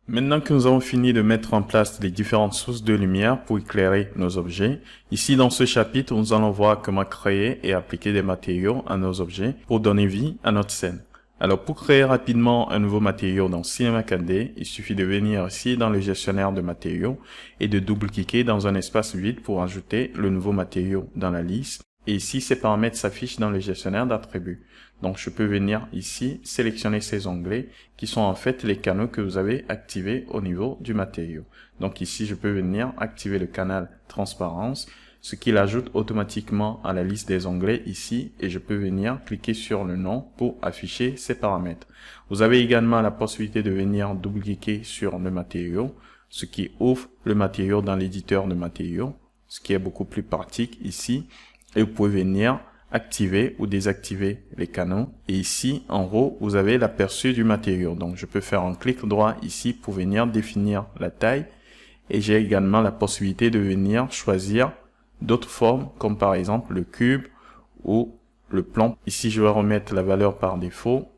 Maintenant que nous avons fini de mettre en place les différentes sources de lumière pour éclairer nos objets, ici dans ce chapitre, nous allons voir comment créer et appliquer des matériaux à nos objets pour donner vie à notre scène. Alors pour créer rapidement un nouveau matériau dans Cinema 4D, il suffit de venir ici dans le gestionnaire de matériaux et de double-cliquer dans un espace vide pour ajouter le nouveau matériau dans la liste. Et ici, ces paramètres s'affichent dans le gestionnaire d'attributs. Donc, je peux venir ici, sélectionner ces onglets qui sont en fait les canaux que vous avez activés au niveau du matériau. Donc ici, je peux venir activer le canal transparence, ce qui l'ajoute automatiquement à la liste des onglets ici, et je peux venir cliquer sur le nom pour afficher ces paramètres. Vous avez également la possibilité de venir double-cliquer sur le matériau, ce qui ouvre le matériau dans l'éditeur de matériaux, ce qui est beaucoup plus pratique ici. Et vous pouvez venir activer ou désactiver les canaux. Et ici, en haut, vous avez l'aperçu du matériau. Donc, je peux faire un clic droit ici pour venir définir la taille. Et j'ai également la possibilité de venir choisir d'autres formes, comme par exemple le cube ou le plan. Ici, je vais remettre la valeur par défaut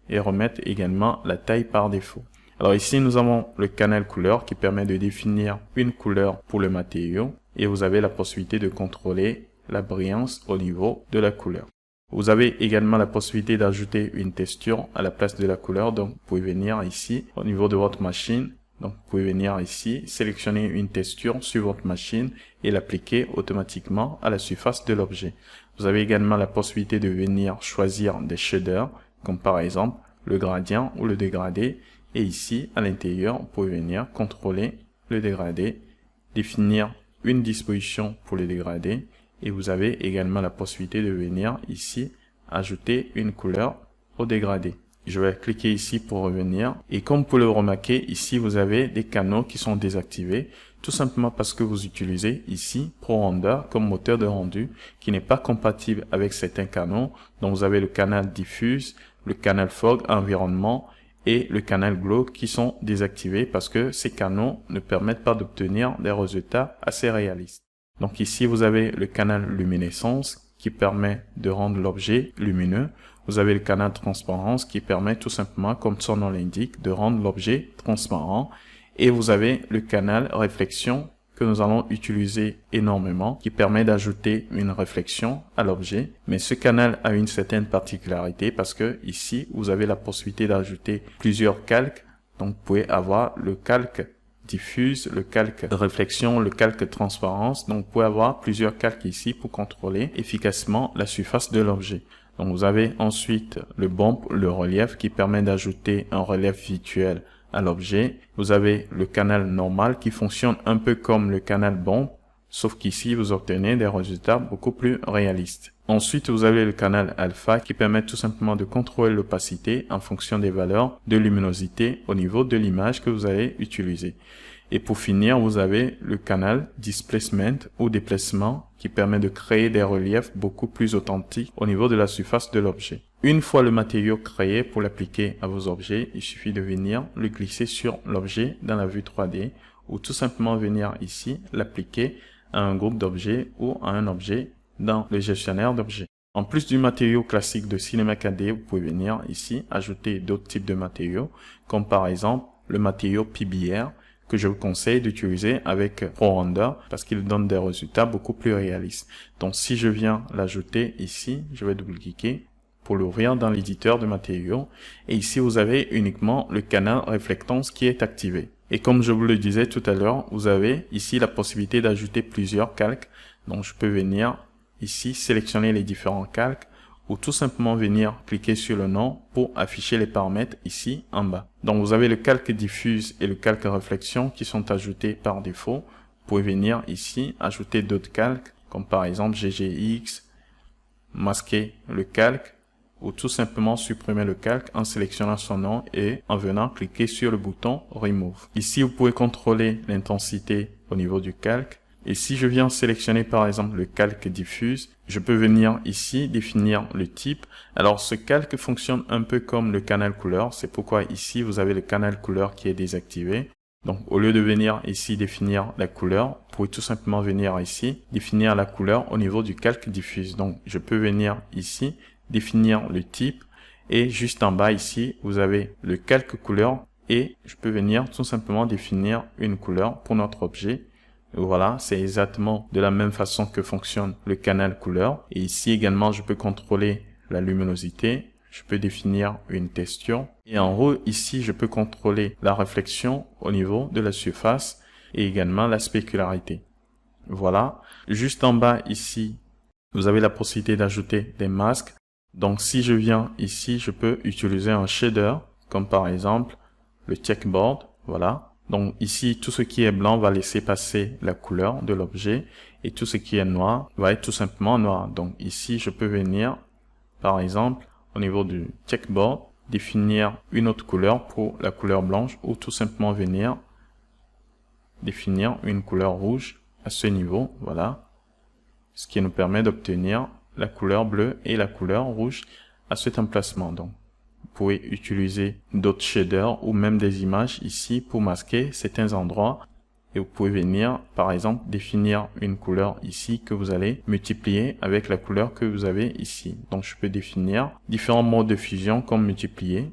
et remettre également la taille par défaut. Alors ici, nous avons le canal couleur qui permet de définir une couleur pour le matériau. Et vous avez la possibilité de contrôler la brillance au niveau de la couleur. Vous avez également la possibilité d'ajouter une texture à la place de la couleur. Donc, vous pouvez venir ici au niveau de votre machine. Donc, vous pouvez venir ici, sélectionner une texture sur votre machine et l'appliquer automatiquement à la surface de l'objet. Vous avez également la possibilité de venir choisir des shaders, comme par exemple le gradient ou le dégradé. Et ici, à l'intérieur, vous pouvez venir contrôler le dégradé, définir une disposition pour le dégradé. Et vous avez également la possibilité de venir ici ajouter une couleur au dégradé. Je vais cliquer ici pour revenir. Et comme vous pouvez le remarquer, ici vous avez des canaux qui sont désactivés. Tout simplement parce que vous utilisez ici ProRender comme moteur de rendu qui n'est pas compatible avec certains canaux. Donc vous avez le canal diffuse, le canal fog environnement et le canal glow qui sont désactivés parce que ces canaux ne permettent pas d'obtenir des résultats assez réalistes. Donc ici, vous avez le canal luminescence qui permet de rendre l'objet lumineux. Vous avez le canal transparence qui permet tout simplement, comme son nom l'indique, de rendre l'objet transparent. Et vous avez le canal réflexion que nous allons utiliser énormément, qui permet d'ajouter une réflexion à l'objet. Mais ce canal a une certaine particularité parce que ici, vous avez la possibilité d'ajouter plusieurs calques. Donc, vous pouvez avoir le calque diffuse, le calque de réflexion, le calque transparence. Donc, vous pouvez avoir plusieurs calques ici pour contrôler efficacement la surface de l'objet. Donc, vous avez ensuite le bump, le relief qui permet d'ajouter un relief virtuel à l'objet. Vous avez le canal normal qui fonctionne un peu comme le canal bump, sauf qu'ici, vous obtenez des résultats beaucoup plus réalistes. Ensuite, vous avez le canal alpha qui permet tout simplement de contrôler l'opacité en fonction des valeurs de luminosité au niveau de l'image que vous allez utiliser. Et pour finir, vous avez le canal displacement ou déplacement qui permet de créer des reliefs beaucoup plus authentiques au niveau de la surface de l'objet. Une fois le matériau créé pour l'appliquer à vos objets, il suffit de venir le glisser sur l'objet dans la vue 3D ou tout simplement venir ici l'appliquer à un groupe d'objets ou à un objet dans le gestionnaire d'objets. En plus du matériau classique de Cinema 4D, vous pouvez venir ici ajouter d'autres types de matériaux, comme par exemple le matériau PBR que je vous conseille d'utiliser avec ProRender parce qu'il donne des résultats beaucoup plus réalistes. Donc si je viens l'ajouter ici, je vais double-cliquer pour l'ouvrir dans l'éditeur de matériaux et ici vous avez uniquement le canal réflectance qui est activé. Et comme je vous le disais tout à l'heure, vous avez ici la possibilité d'ajouter plusieurs calques. Donc je peux venir ici, sélectionner les différents calques ou tout simplement venir cliquer sur le nom pour afficher les paramètres ici en bas. Donc vous avez le calque diffuse et le calque réflexion qui sont ajoutés par défaut. Vous pouvez venir ici ajouter d'autres calques comme par exemple GGX, masquer le calque ou tout simplement supprimer le calque en sélectionnant son nom et en venant cliquer sur le bouton Remove. Ici vous pouvez contrôler l'intensité au niveau du calque. Et si je viens sélectionner par exemple le calque diffuse, je peux venir ici définir le type. Alors ce calque fonctionne un peu comme le canal couleur, c'est pourquoi ici vous avez le canal couleur qui est désactivé. Donc au lieu de venir ici définir la couleur, vous pouvez tout simplement venir ici définir la couleur au niveau du calque diffuse. Donc je peux venir ici définir le type et juste en bas ici vous avez le calque couleur et je peux venir tout simplement définir une couleur pour notre objet. Et voilà, c'est exactement de la même façon que fonctionne le canal couleur. Et ici également, je peux contrôler la luminosité. Je peux définir une texture. Et en haut, ici, je peux contrôler la réflexion au niveau de la surface et également la spécularité. Voilà. Juste en bas, ici, vous avez la possibilité d'ajouter des masques. Donc, si je viens ici, je peux utiliser un shader, comme par exemple le checkboard. Voilà. Donc, ici, tout ce qui est blanc va laisser passer la couleur de l'objet et tout ce qui est noir va être tout simplement noir. Donc, ici, je peux venir, par exemple, au niveau du checkboard, définir une autre couleur pour la couleur blanche ou tout simplement venir définir une couleur rouge à ce niveau. Voilà. Ce qui nous permet d'obtenir la couleur bleue et la couleur rouge à cet emplacement. Donc, vous pouvez utiliser d'autres shaders ou même des images ici pour masquer certains endroits. Et vous pouvez venir, par exemple, définir une couleur ici que vous allez multiplier avec la couleur que vous avez ici. Donc, je peux définir différents modes de fusion comme multiplier,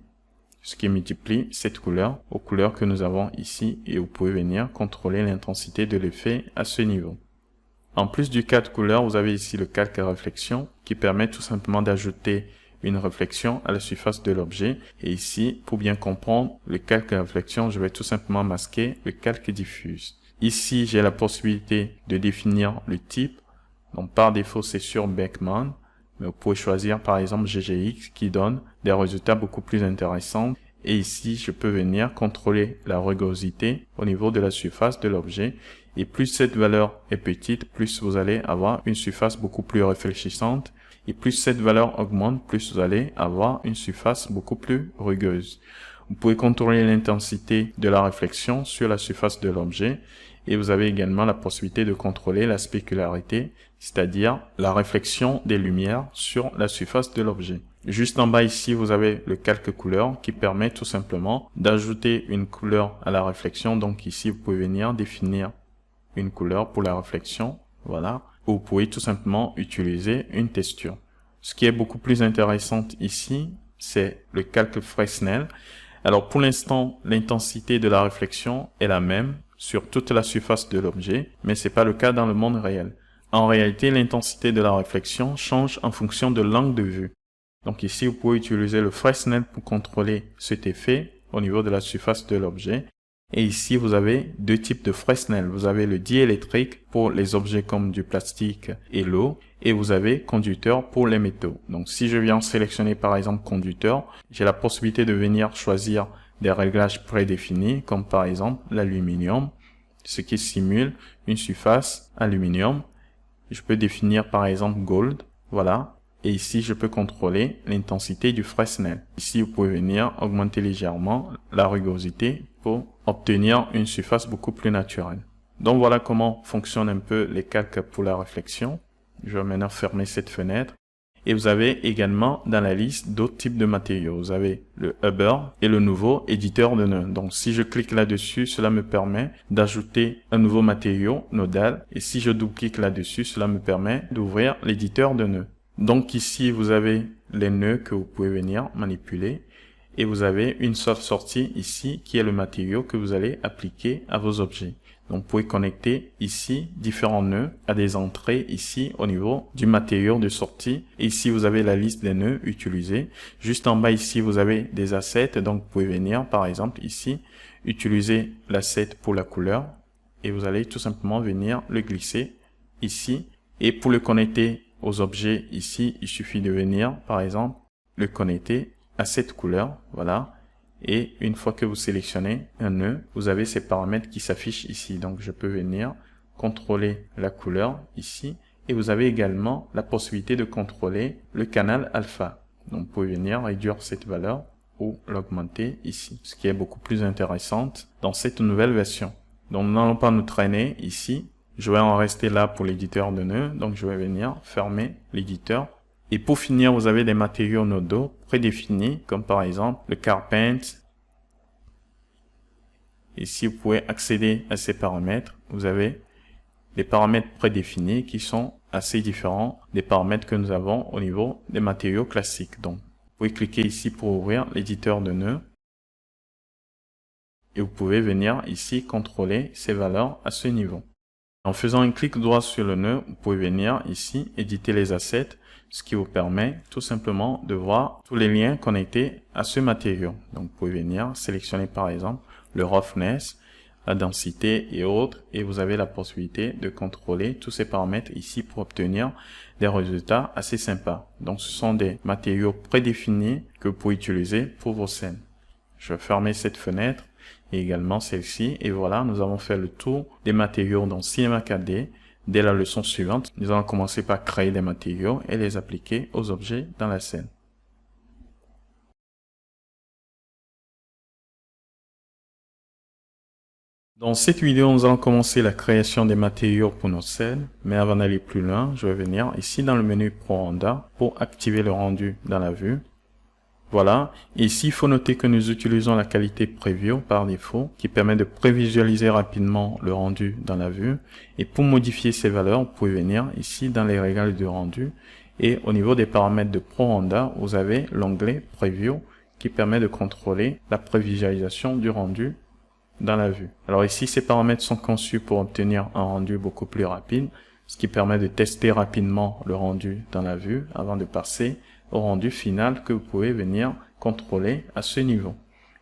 ce qui multiplie cette couleur aux couleurs que nous avons ici. Et vous pouvez venir contrôler l'intensité de l'effet à ce niveau. En plus du calque couleur, vous avez ici le calque réflexion qui permet tout simplement d'ajouter une réflexion à la surface de l'objet. Et ici, pour bien comprendre le calque réflexion, je vais tout simplement masquer le calque diffuse. Ici, j'ai la possibilité de définir le type. Donc, par défaut, c'est sur Beckman. Mais vous pouvez choisir, par exemple, GGX qui donne des résultats beaucoup plus intéressants. Et ici, je peux venir contrôler la rugosité au niveau de la surface de l'objet. Et plus cette valeur est petite, plus vous allez avoir une surface beaucoup plus réfléchissante. Et plus cette valeur augmente, plus vous allez avoir une surface beaucoup plus rugueuse. Vous pouvez contrôler l'intensité de la réflexion sur la surface de l'objet. Et vous avez également la possibilité de contrôler la spécularité, c'est-à-dire la réflexion des lumières sur la surface de l'objet. Juste en bas ici, vous avez le calque couleur qui permet tout simplement d'ajouter une couleur à la réflexion. Donc ici, vous pouvez venir définir une couleur pour la réflexion. Voilà. Ou vous pouvez tout simplement utiliser une texture. Ce qui est beaucoup plus intéressant ici, c'est le calque Fresnel. Alors pour l'instant, l'intensité de la réflexion est la même sur toute la surface de l'objet, mais c'est pas le cas dans le monde réel. En réalité, l'intensité de la réflexion change en fonction de l'angle de vue. Donc ici, vous pouvez utiliser le Fresnel pour contrôler cet effet au niveau de la surface de l'objet. Et ici, vous avez deux types de Fresnel. Vous avez le diélectrique pour les objets comme du plastique et l'eau. Et vous avez conducteur pour les métaux. Donc si je viens sélectionner par exemple conducteur, j'ai la possibilité de venir choisir des réglages prédéfinis, comme par exemple l'aluminium, ce qui simule une surface aluminium. Je peux définir par exemple gold, voilà. Et ici, je peux contrôler l'intensité du Fresnel. Ici, vous pouvez venir augmenter légèrement la rugosité pour obtenir une surface beaucoup plus naturelle. Donc voilà comment fonctionnent un peu les calques pour la réflexion. Je vais maintenant fermer cette fenêtre. Et vous avez également dans la liste d'autres types de matériaux. Vous avez le Hubber et le nouveau éditeur de nœuds. Donc si je clique là-dessus, cela me permet d'ajouter un nouveau matériau nodal. Et si je double-clique là-dessus, cela me permet d'ouvrir l'éditeur de nœuds. Donc ici, vous avez les nœuds que vous pouvez venir manipuler. Et vous avez une seule sortie ici qui est le matériau que vous allez appliquer à vos objets. Donc vous pouvez connecter ici différents nœuds à des entrées ici au niveau du matériau de sortie. Et ici vous avez la liste des nœuds utilisés. Juste en bas ici vous avez des assets. Donc vous pouvez venir par exemple ici utiliser l'asset pour la couleur. Et vous allez tout simplement venir le glisser ici. Et pour le connecter aux objets ici, il suffit de venir par exemple le connecter à cette couleur. Voilà. Et une fois que vous sélectionnez un nœud, vous avez ces paramètres qui s'affichent ici. Donc je peux venir contrôler la couleur ici. Et vous avez également la possibilité de contrôler le canal alpha. Donc vous pouvez venir réduire cette valeur ou l'augmenter ici. Ce qui est beaucoup plus intéressant dans cette nouvelle version. Donc nous n'allons pas nous traîner ici. Je vais en rester là pour l'éditeur de nœuds. Donc je vais venir fermer l'éditeur. Et pour finir, vous avez des matériaux nodaux prédéfinis, comme par exemple le Carpaint. Ici, vous pouvez accéder à ces paramètres. Vous avez des paramètres prédéfinis qui sont assez différents des paramètres que nous avons au niveau des matériaux classiques. Donc, vous pouvez cliquer ici pour ouvrir l'éditeur de nœuds. et vous pouvez venir ici contrôler ces valeurs à ce niveau. En faisant un clic droit sur le nœud, vous pouvez venir ici éditer les assets, ce qui vous permet tout simplement de voir tous les liens connectés à ce matériau. Donc vous pouvez venir sélectionner par exemple le roughness, la densité et autres, et vous avez la possibilité de contrôler tous ces paramètres ici pour obtenir des résultats assez sympas. Donc ce sont des matériaux prédéfinis que vous pouvez utiliser pour vos scènes. Je vais fermer cette fenêtre et également celle-ci, et voilà, nous avons fait le tour des matériaux dans Cinema 4D. Dès la leçon suivante, nous allons commencer par créer des matériaux et les appliquer aux objets dans la scène. Dans cette vidéo, nous allons commencer la création des matériaux pour notre scène, mais avant d'aller plus loin, je vais venir ici dans le menu ProRender pour activer le rendu dans la vue. Voilà, ici il faut noter que nous utilisons la qualité Preview par défaut qui permet de prévisualiser rapidement le rendu dans la vue, et pour modifier ces valeurs, vous pouvez venir ici dans les réglages de rendu, et au niveau des paramètres de ProRender, vous avez l'onglet Preview qui permet de contrôler la prévisualisation du rendu dans la vue. Alors ici, ces paramètres sont conçus pour obtenir un rendu beaucoup plus rapide, ce qui permet de tester rapidement le rendu dans la vue avant de passer au rendu final que vous pouvez venir contrôler à ce niveau.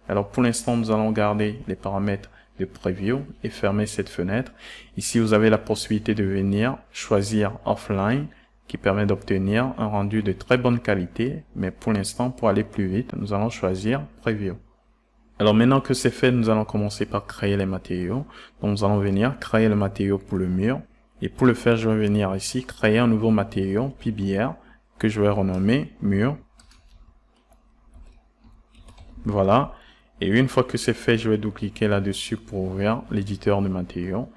Alors pour l'instant, nous allons garder les paramètres de Preview et fermer cette fenêtre. Ici, vous avez la possibilité de venir choisir Offline qui permet d'obtenir un rendu de très bonne qualité, mais pour l'instant, pour aller plus vite, nous allons choisir Preview. Alors maintenant que c'est fait, nous allons commencer par créer les matériaux. Donc nous allons venir créer le matériau pour le mur. Et pour le faire, je vais venir ici créer un nouveau matériau PBR que je vais renommer mur. Voilà. Et une fois que c'est fait, je vais double-cliquer là-dessus pour ouvrir l'éditeur de matériaux.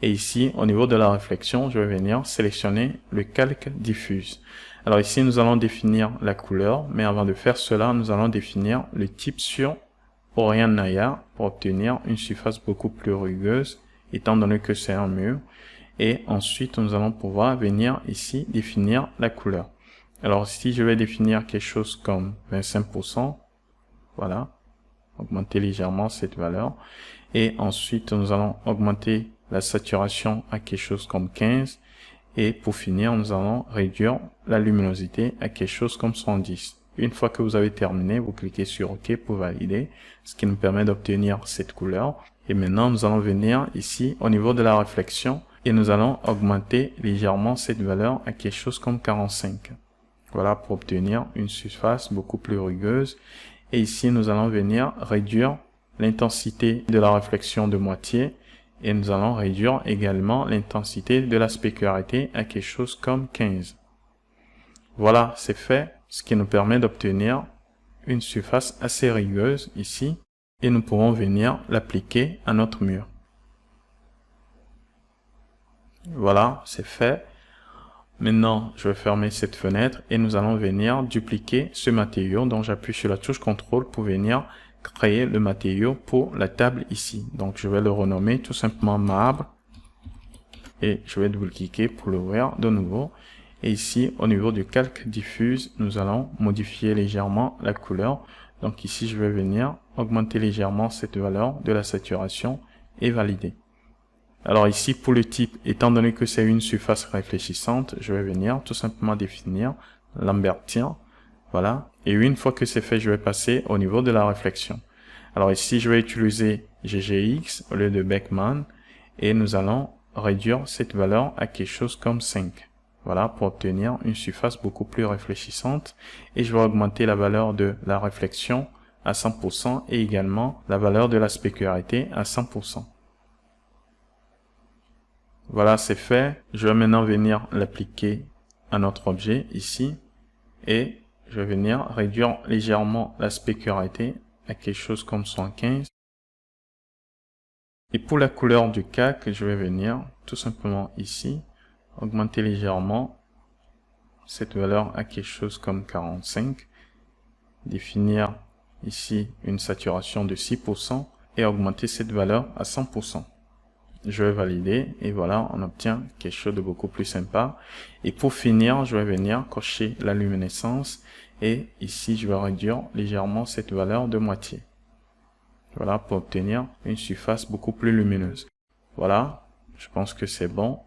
Et ici, au niveau de la réflexion, je vais venir sélectionner le calque diffuse. Alors ici, nous allons définir la couleur. Mais avant de faire cela, nous allons définir le type sur Orion Naya pour obtenir une surface beaucoup plus rugueuse, étant donné que c'est un mur. Et ensuite, nous allons pouvoir venir ici définir la couleur. Alors si je vais définir quelque chose comme 25%, voilà, augmenter légèrement cette valeur. Et ensuite, nous allons augmenter la saturation à quelque chose comme 15. Et pour finir, nous allons réduire la luminosité à quelque chose comme 110. Une fois que vous avez terminé, vous cliquez sur OK pour valider, ce qui nous permet d'obtenir cette couleur. Et maintenant, nous allons venir ici au niveau de la réflexion et nous allons augmenter légèrement cette valeur à quelque chose comme 45. Voilà, pour obtenir une surface beaucoup plus rugueuse. Et ici, nous allons venir réduire l'intensité de la réflexion de moitié. Et nous allons réduire également l'intensité de l'aspect clarité à quelque chose comme 15. Voilà, c'est fait, ce qui nous permet d'obtenir une surface assez rugueuse ici. Et nous pourrons venir l'appliquer à notre mur. Voilà, c'est fait. Maintenant, je vais fermer cette fenêtre et nous allons venir dupliquer ce matériau. Donc, j'appuie sur la touche CTRL pour venir créer le matériau pour la table ici. Donc, je vais le renommer tout simplement marbre et je vais double-cliquer pour l'ouvrir de nouveau. Et ici, au niveau du calque diffuse, nous allons modifier légèrement la couleur. Donc ici, je vais venir augmenter légèrement cette valeur de la saturation et valider. Alors ici, pour le type, étant donné que c'est une surface réfléchissante, je vais venir tout simplement définir Lambertien. Voilà. Et une fois que c'est fait, je vais passer au niveau de la réflexion. Alors ici, je vais utiliser GGX au lieu de Beckman. Et nous allons réduire cette valeur à quelque chose comme 5. Voilà, pour obtenir une surface beaucoup plus réfléchissante. Et je vais augmenter la valeur de la réflexion à 100% et également la valeur de l'aspect clarité à 100%. Voilà, c'est fait. Je vais maintenant venir l'appliquer à notre objet ici. Et je vais venir réduire légèrement l'aspect clarité à quelque chose comme 115. Et pour la couleur du calque, je vais venir tout simplement ici, augmenter légèrement cette valeur à quelque chose comme 45. Définir ici une saturation de 6% et augmenter cette valeur à 100%. Je vais valider et voilà, on obtient quelque chose de beaucoup plus sympa. Et pour finir, je vais venir cocher la luminescence et ici, je vais réduire légèrement cette valeur de moitié. Voilà, pour obtenir une surface beaucoup plus lumineuse. Voilà, je pense que c'est bon.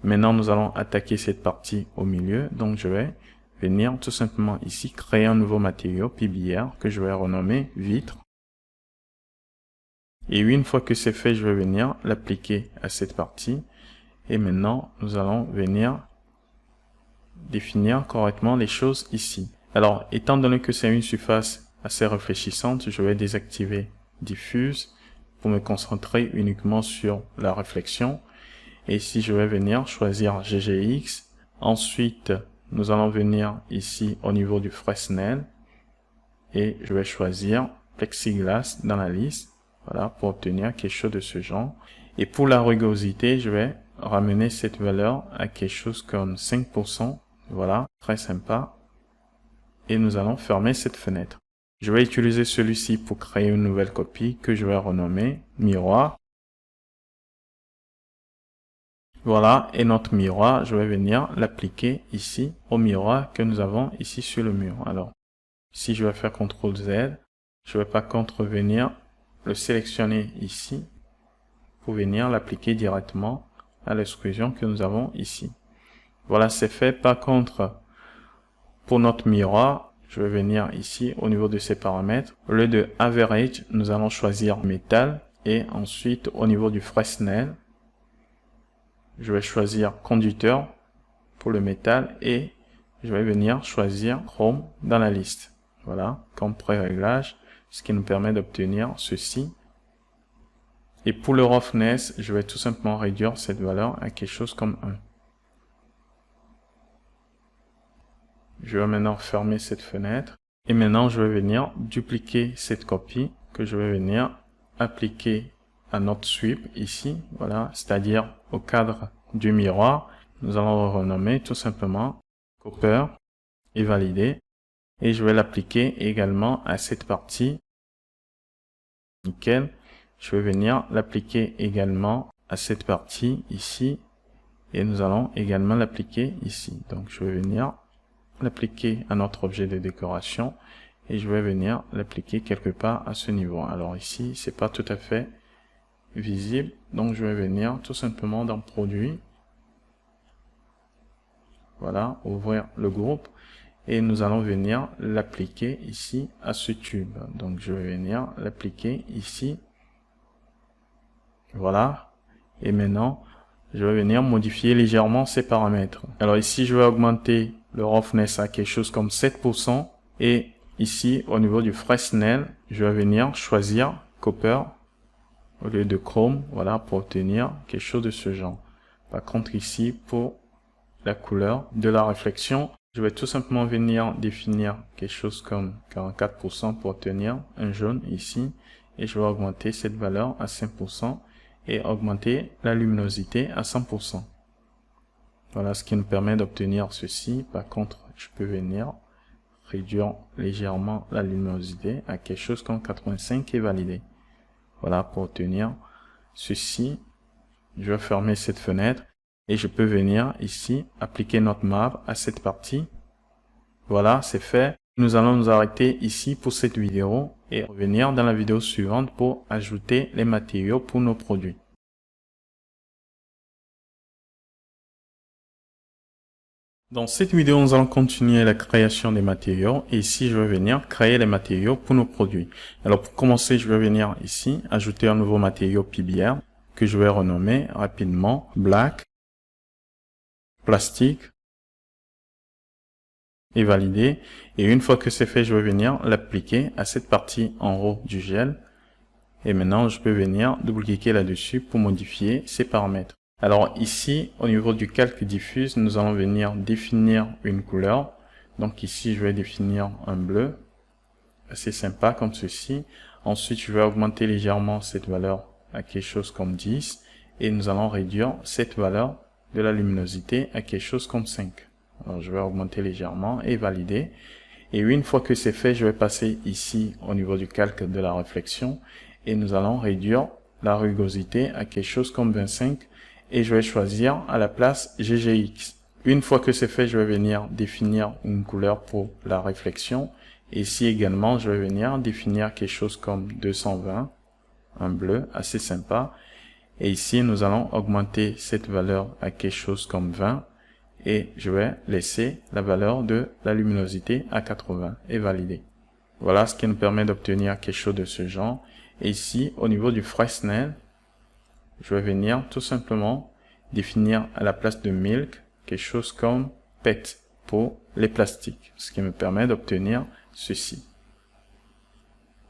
Maintenant, nous allons attaquer cette partie au milieu. Donc, je vais venir tout simplement ici, créer un nouveau matériau PBR que je vais renommer vitre. Et une fois que c'est fait, je vais venir l'appliquer à cette partie. Et maintenant, nous allons venir définir correctement les choses ici. Alors, étant donné que c'est une surface assez réfléchissante, je vais désactiver diffuse pour me concentrer uniquement sur la réflexion. Et ici, je vais venir choisir GGX. Ensuite, nous allons venir ici au niveau du Fresnel et je vais choisir plexiglas dans la liste. Voilà, pour obtenir quelque chose de ce genre. Et pour la rugosité, je vais ramener cette valeur à quelque chose comme 5%. Voilà, très sympa. Et nous allons fermer cette fenêtre. Je vais utiliser celui-ci pour créer une nouvelle copie que je vais renommer miroir. Voilà, et notre miroir, je vais venir l'appliquer ici au miroir que nous avons ici sur le mur. Alors, ici, je vais faire CTRL Z. Je vais par contre venir le sélectionner ici pour venir l'appliquer directement à l'extrusion que nous avons ici. Voilà, c'est fait. Par contre, pour notre miroir, je vais venir ici au niveau de ces paramètres. Au lieu de Average, nous allons choisir Métal et ensuite au niveau du Fresnel, je vais choisir Conducteur pour le métal et je vais venir choisir Chrome dans la liste. Voilà, comme pré-réglage, ce qui nous permet d'obtenir ceci. Et pour le roughness, je vais tout simplement réduire cette valeur à quelque chose comme 1. Je vais maintenant fermer cette fenêtre. Et maintenant, je vais venir dupliquer cette copie que je vais venir appliquer à notre sweep ici. Voilà, c'est-à-dire au cadre du miroir. Nous allons le renommer tout simplement Copper et valider. Et je vais l'appliquer également à cette partie. Nickel. Je vais venir l'appliquer également à cette partie ici. Et nous allons également l'appliquer ici. Donc, je vais venir l'appliquer à notre objet de décoration et je vais venir l'appliquer quelque part à ce niveau. Alors ici, c'est pas tout à fait visible, donc je vais venir tout simplement dans Produit. Voilà, ouvrir le groupe et nous allons venir l'appliquer ici à ce tube. Donc je vais venir l'appliquer ici. Voilà, et maintenant je vais venir modifier légèrement ces paramètres. Alors ici, je vais augmenter le roughness à quelque chose comme 7%. Et ici, au niveau du Fresnel, je vais venir choisir Copper au lieu de Chrome. Voilà, pour obtenir quelque chose de ce genre. Par contre, ici, pour la couleur de la réflexion, je vais tout simplement venir définir quelque chose comme 44% pour obtenir un jaune ici. Et je vais augmenter cette valeur à 5%. Et augmenter la luminosité à 100%. Voilà ce qui nous permet d'obtenir ceci. Par contre, je peux venir réduire légèrement la luminosité à quelque chose comme 85 et valider. Voilà pour obtenir ceci. Je vais fermer cette fenêtre et je peux venir ici appliquer notre map à cette partie. Voilà, c'est fait. Nous allons nous arrêter ici pour cette vidéo et revenir dans la vidéo suivante pour ajouter les matériaux pour nos produits. Dans cette vidéo, nous allons continuer la création des matériaux et ici, je vais venir créer les matériaux pour nos produits. Alors pour commencer, je vais venir ici ajouter un nouveau matériau PBR que je vais renommer rapidement Black, Plastique et valider. Et une fois que c'est fait, je vais venir l'appliquer à cette partie en haut du gel. Et maintenant, je peux venir double-cliquer là-dessus pour modifier ces paramètres. Alors ici, au niveau du calque diffuse, nous allons venir définir une couleur. Donc ici, je vais définir un bleu, assez sympa comme ceci. Ensuite, je vais augmenter légèrement cette valeur à quelque chose comme 10. Et nous allons réduire cette valeur de la luminosité à quelque chose comme 5. Alors je vais augmenter légèrement et valider. Et une fois que c'est fait, je vais passer ici au niveau du calque de la réflexion. Et nous allons réduire la rugosité à quelque chose comme 25. Et je vais choisir à la place GGX. Une fois que c'est fait, je vais venir définir une couleur pour la réflexion. Et ici également, je vais venir définir quelque chose comme 220. un bleu assez sympa. Et ici, nous allons augmenter cette valeur à quelque chose comme 20. Et je vais laisser la valeur de la luminosité à 80 et valider. Voilà ce qui nous permet d'obtenir quelque chose de ce genre. Et ici, au niveau du Fresnel, je vais venir tout simplement définir à la place de milk quelque chose comme PET pour les plastiques, ce qui me permet d'obtenir ceci.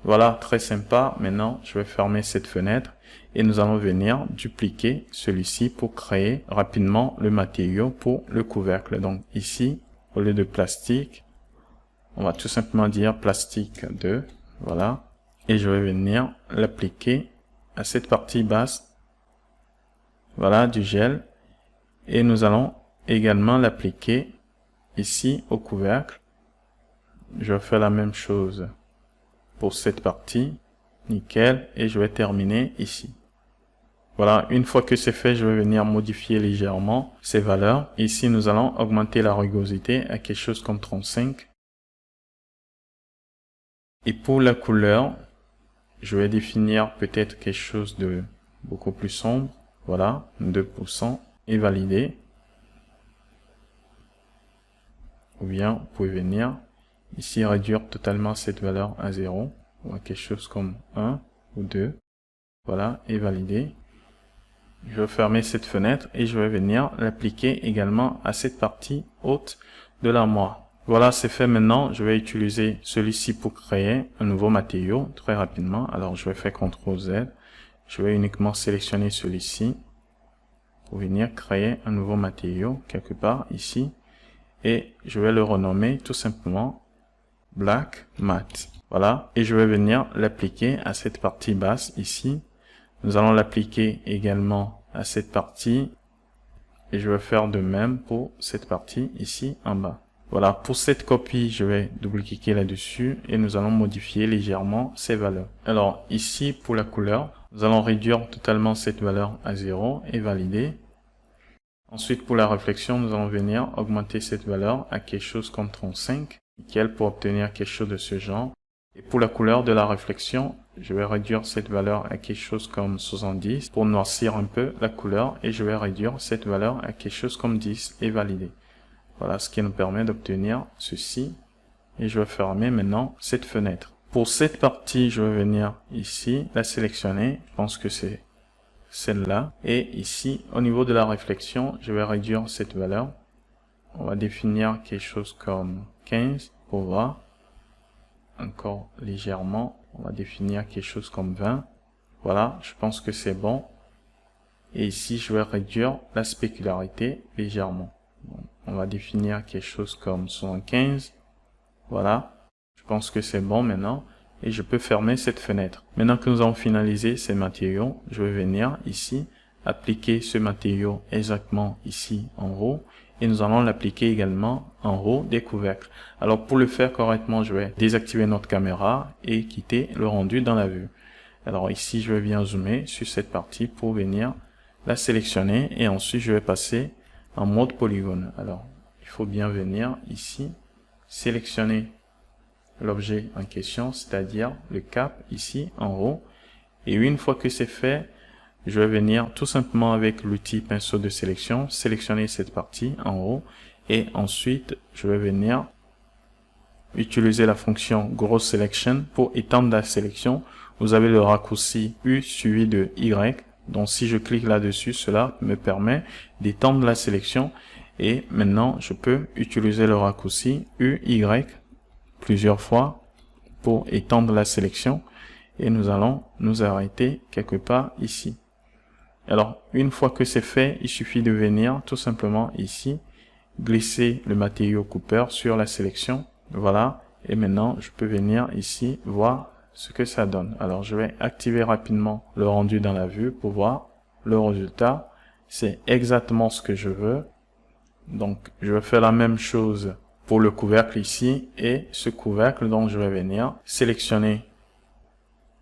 Voilà, très sympa. Maintenant, je vais fermer cette fenêtre et nous allons venir dupliquer celui-ci pour créer rapidement le matériau pour le couvercle. Donc ici, au lieu de plastique, on va tout simplement dire plastique 2. Voilà. Et je vais venir l'appliquer à cette partie basse. Voilà, du gel. Et nous allons également l'appliquer ici au couvercle. Je vais faire la même chose pour cette partie. Nickel. Et je vais terminer ici. Voilà, une fois que c'est fait, je vais venir modifier légèrement ces valeurs. Ici, nous allons augmenter la rugosité à quelque chose comme 35. Et pour la couleur, je vais définir peut-être quelque chose de beaucoup plus sombre. Voilà, 2% et valider. Ou bien, vous pouvez venir ici réduire totalement cette valeur à 0. Ou à quelque chose comme 1 ou 2. Voilà, et valider. Je vais fermer cette fenêtre et je vais venir l'appliquer également à cette partie haute de l'armoire. Voilà, c'est fait maintenant. Je vais utiliser celui-ci pour créer un nouveau matériau très rapidement. Alors, je vais faire CTRL Z. Je vais uniquement sélectionner celui-ci pour venir créer un nouveau matériau quelque part ici. Et je vais le renommer tout simplement Black Matte. Voilà, et je vais venir l'appliquer à cette partie basse ici. Nous allons l'appliquer également à cette partie et je vais faire de même pour cette partie ici en bas. Voilà, pour cette copie, je vais double-cliquer là-dessus et nous allons modifier légèrement ces valeurs. Alors ici, pour la couleur, nous allons réduire totalement cette valeur à 0 et valider. Ensuite, pour la réflexion, nous allons venir augmenter cette valeur à quelque chose comme 35, nickel, pour obtenir quelque chose de ce genre. Et pour la couleur de la réflexion, je vais réduire cette valeur à quelque chose comme 70 pour noircir un peu la couleur et je vais réduire cette valeur à quelque chose comme 10 et valider. Voilà ce qui nous permet d'obtenir ceci. Et je vais fermer maintenant cette fenêtre. Pour cette partie, je vais venir ici, la sélectionner. Je pense que c'est celle-là. Et ici, au niveau de la réflexion, je vais réduire cette valeur. On va définir quelque chose comme 15 pour voir. Encore légèrement, on va définir quelque chose comme 20. Voilà, je pense que c'est bon. Et ici, je vais réduire la spécularité légèrement. Bon, on va définir quelque chose comme 75. Voilà, je pense que c'est bon maintenant. Et je peux fermer cette fenêtre. Maintenant que nous avons finalisé ces matériaux, je vais venir ici, appliquer ce matériau exactement ici en haut. Et nous allons l'appliquer également en haut des couvercles. Alors pour le faire correctement, je vais désactiver notre caméra et quitter le rendu dans la vue. Alors ici, je vais bien zoomer sur cette partie pour venir la sélectionner et ensuite je vais passer en mode polygone. Alors il faut bien venir ici, sélectionner l'objet en question, c'est-à-dire le cap ici en haut. Et une fois que c'est fait, je vais venir tout simplement avec l'outil pinceau de sélection, sélectionner cette partie en haut et ensuite je vais venir utiliser la fonction Grow Selection pour étendre la sélection. Vous avez le raccourci U suivi de Y. Donc si je clique là-dessus, cela me permet d'étendre la sélection et maintenant je peux utiliser le raccourci UY plusieurs fois pour étendre la sélection et nous allons nous arrêter quelque part ici. Alors, une fois que c'est fait, il suffit de venir tout simplement ici, glisser le matériau coupeur sur la sélection. Voilà. Et maintenant, je peux venir ici voir ce que ça donne. Alors, je vais activer rapidement le rendu dans la vue pour voir le résultat. C'est exactement ce que je veux. Donc, je vais faire la même chose pour le couvercle ici et ce couvercle. Donc, je vais venir sélectionner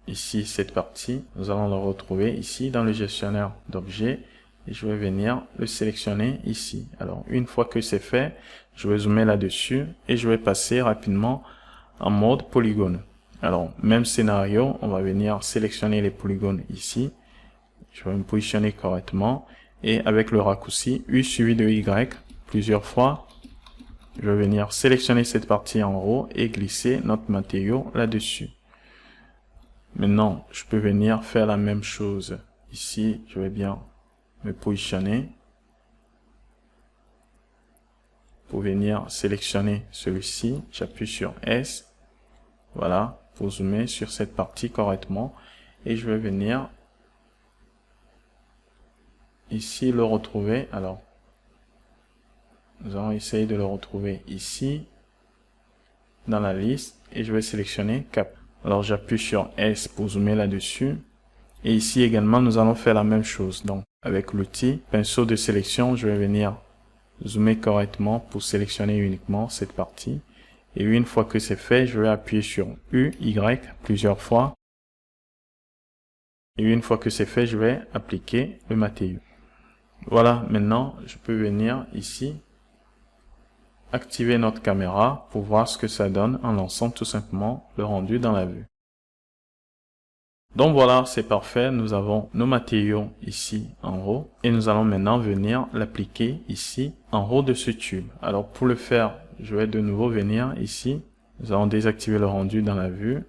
ici cette partie, nous allons le retrouver ici dans le gestionnaire d'objets et je vais venir le sélectionner ici. Alors une fois que c'est fait, je vais zoomer là-dessus et je vais passer rapidement en mode polygone. Alors, même scénario, on va venir sélectionner les polygones ici. Je vais me positionner correctement. Et avec le raccourci U suivi de Y plusieurs fois, je vais venir sélectionner cette partie en haut et glisser notre matériau là-dessus. Maintenant, je peux venir faire la même chose. Ici, je vais bien me positionner pour venir sélectionner celui-ci. J'appuie sur S. Voilà, pour zoomer sur cette partie correctement. Et je vais venir ici le retrouver. Alors, nous allons essayer de le retrouver ici dans la liste et je vais sélectionner Cap. Alors, j'appuie sur S pour zoomer là-dessus. Et ici également, nous allons faire la même chose. Donc, avec l'outil pinceau de sélection, je vais venir zoomer correctement pour sélectionner uniquement cette partie. Et une fois que c'est fait, je vais appuyer sur U, Y plusieurs fois. Et une fois que c'est fait, je vais appliquer le matériau. Voilà, maintenant, je peux venir ici, activer notre caméra pour voir ce que ça donne en lançant tout simplement le rendu dans la vue. Donc voilà, c'est parfait. Nous avons nos matériaux ici en haut et nous allons maintenant venir l'appliquer ici en haut de ce tube. Alors pour le faire, je vais de nouveau venir ici. Nous allons désactiver le rendu dans la vue,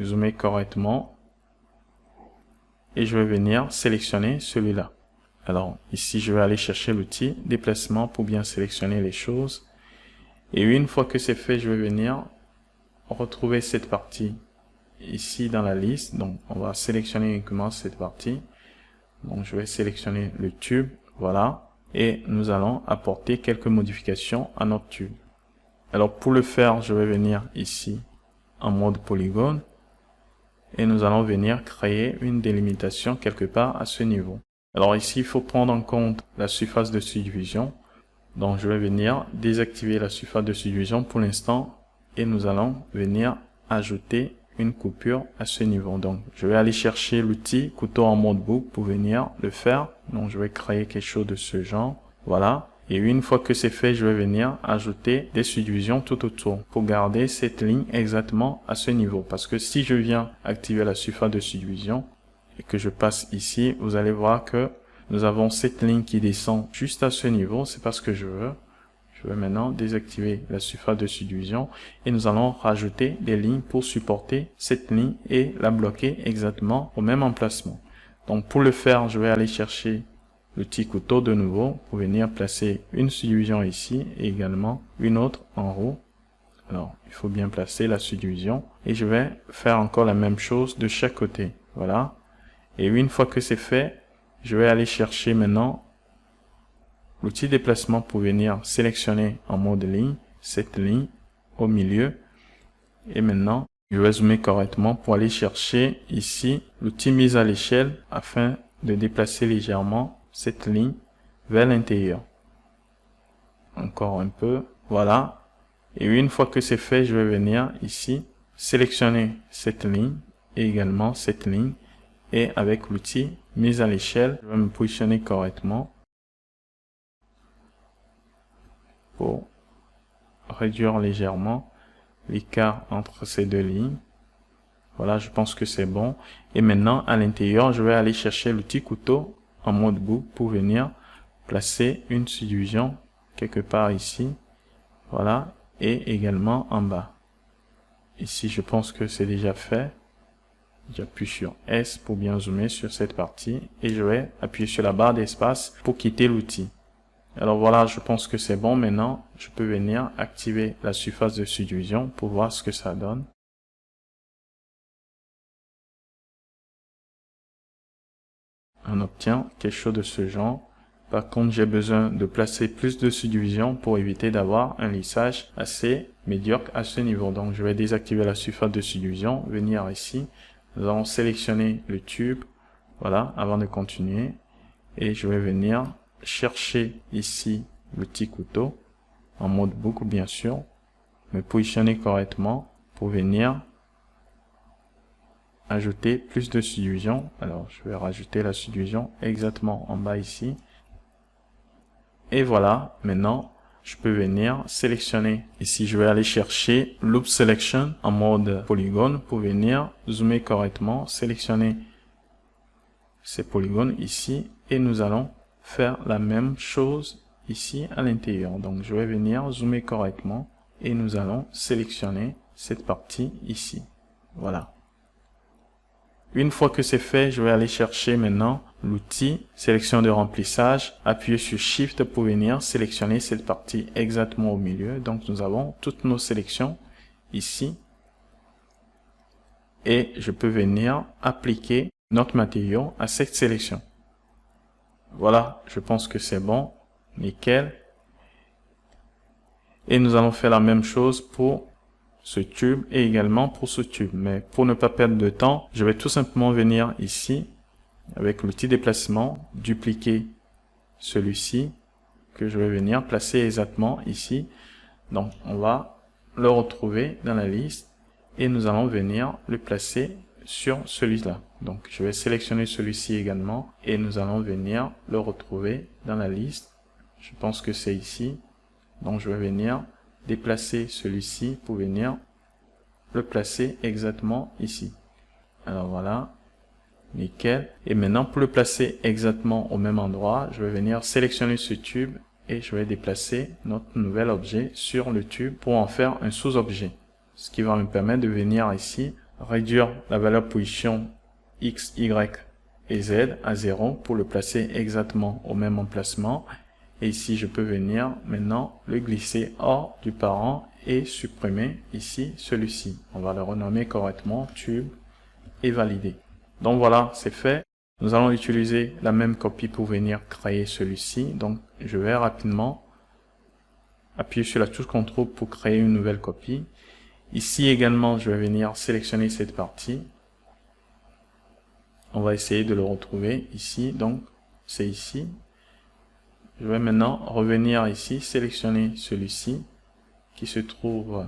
zoomer correctement et je vais venir sélectionner celui-là. Alors ici, je vais aller chercher l'outil déplacement pour bien sélectionner les choses. Et une fois que c'est fait, je vais venir retrouver cette partie ici dans la liste. Donc on va sélectionner uniquement cette partie. Donc je vais sélectionner le tube, voilà, et nous allons apporter quelques modifications à notre tube. Alors pour le faire, je vais venir ici en mode polygone et nous allons venir créer une délimitation quelque part à ce niveau. Alors ici, il faut prendre en compte la surface de subdivision. Donc je vais venir désactiver la surface de subdivision pour l'instant et nous allons venir ajouter une coupure à ce niveau. Donc je vais aller chercher l'outil couteau en mode boucle pour venir le faire. Donc je vais créer quelque chose de ce genre. Voilà. Et une fois que c'est fait, je vais venir ajouter des subdivisions tout autour pour garder cette ligne exactement à ce niveau. Parce que si je viens activer la surface de subdivision et que je passe ici, vous allez voir que nous avons cette ligne qui descend juste à ce niveau. C'est pas ce que je veux. Je vais maintenant désactiver la surface de subdivision et nous allons rajouter des lignes pour supporter cette ligne et la bloquer exactement au même emplacement. Donc pour le faire, je vais aller chercher l'outil couteau de nouveau pour venir placer une subdivision ici et également une autre en haut. Alors il faut bien placer la subdivision et je vais faire encore la même chose de chaque côté. Voilà. Et une fois que c'est fait, je vais aller chercher maintenant l'outil déplacement pour venir sélectionner en mode ligne, cette ligne au milieu. Et maintenant, je vais zoomer correctement pour aller chercher ici l'outil mise à l'échelle afin de déplacer légèrement cette ligne vers l'intérieur. Encore un peu, voilà. Et une fois que c'est fait, je vais venir ici sélectionner cette ligne et également cette ligne. Et avec l'outil mise à l'échelle, je vais me positionner correctement pour réduire légèrement l'écart entre ces deux lignes. Voilà, je pense que c'est bon. Et maintenant, à l'intérieur, je vais aller chercher l'outil couteau en mode boucle pour venir placer une subdivision quelque part ici. Voilà, et également en bas. Ici, je pense que c'est déjà fait. J'appuie sur S pour bien zoomer sur cette partie et je vais appuyer sur la barre d'espace pour quitter l'outil. Alors voilà, je pense que c'est bon. Maintenant, je peux venir activer la surface de subdivision pour voir ce que ça donne. On obtient quelque chose de ce genre. Par contre, j'ai besoin de placer plus de subdivision pour éviter d'avoir un lissage assez médiocre à ce niveau. Donc, je vais désactiver la surface de subdivision, venir ici. Nous allons sélectionner le tube, voilà, avant de continuer. Et je vais venir chercher ici le petit couteau, en mode boucle bien sûr, me positionner correctement pour venir ajouter plus de subdivision. Alors, je vais rajouter la subdivision exactement en bas ici. Et voilà, maintenant, je peux venir sélectionner. Ici, je vais aller chercher Loop Selection en mode polygone pour venir zoomer correctement, sélectionner ces polygones ici et nous allons faire la même chose ici à l'intérieur. Donc, je vais venir zoomer correctement et nous allons sélectionner cette partie ici. Voilà. Une fois que c'est fait, je vais aller chercher maintenant l'outil sélection de remplissage, appuyer sur Shift pour venir sélectionner cette partie exactement au milieu. Donc nous avons toutes nos sélections ici et je peux venir appliquer notre matériau à cette sélection. Voilà, je pense que c'est bon, nickel. Et nous allons faire la même chose pour ce tube et également pour ce tube. Mais pour ne pas perdre de temps, je vais tout simplement venir ici avec l'outil déplacement, dupliquer celui-ci que je vais venir placer exactement ici. Donc on va le retrouver dans la liste et nous allons venir le placer sur celui-là. Donc je vais sélectionner celui-ci également et nous allons venir le retrouver dans la liste. Je pense que c'est ici. Donc je vais venir déplacer celui-ci pour venir le placer exactement ici. Alors voilà, nickel. Et maintenant pour le placer exactement au même endroit, je vais venir sélectionner ce tube et je vais déplacer notre nouvel objet sur le tube pour en faire un sous-objet. Ce qui va me permettre de venir ici réduire la valeur position X, Y et Z à 0 pour le placer exactement au même emplacement. Et ici, je peux venir maintenant le glisser hors du parent et supprimer ici celui-ci. On va le renommer correctement tube et valider. Donc voilà, c'est fait. Nous allons utiliser la même copie pour venir créer celui-ci. Donc je vais rapidement appuyer sur la touche CTRL pour créer une nouvelle copie. Ici également, je vais venir sélectionner cette partie. On va essayer de le retrouver ici. Donc c'est ici. Je vais maintenant revenir ici, sélectionner celui-ci qui se trouve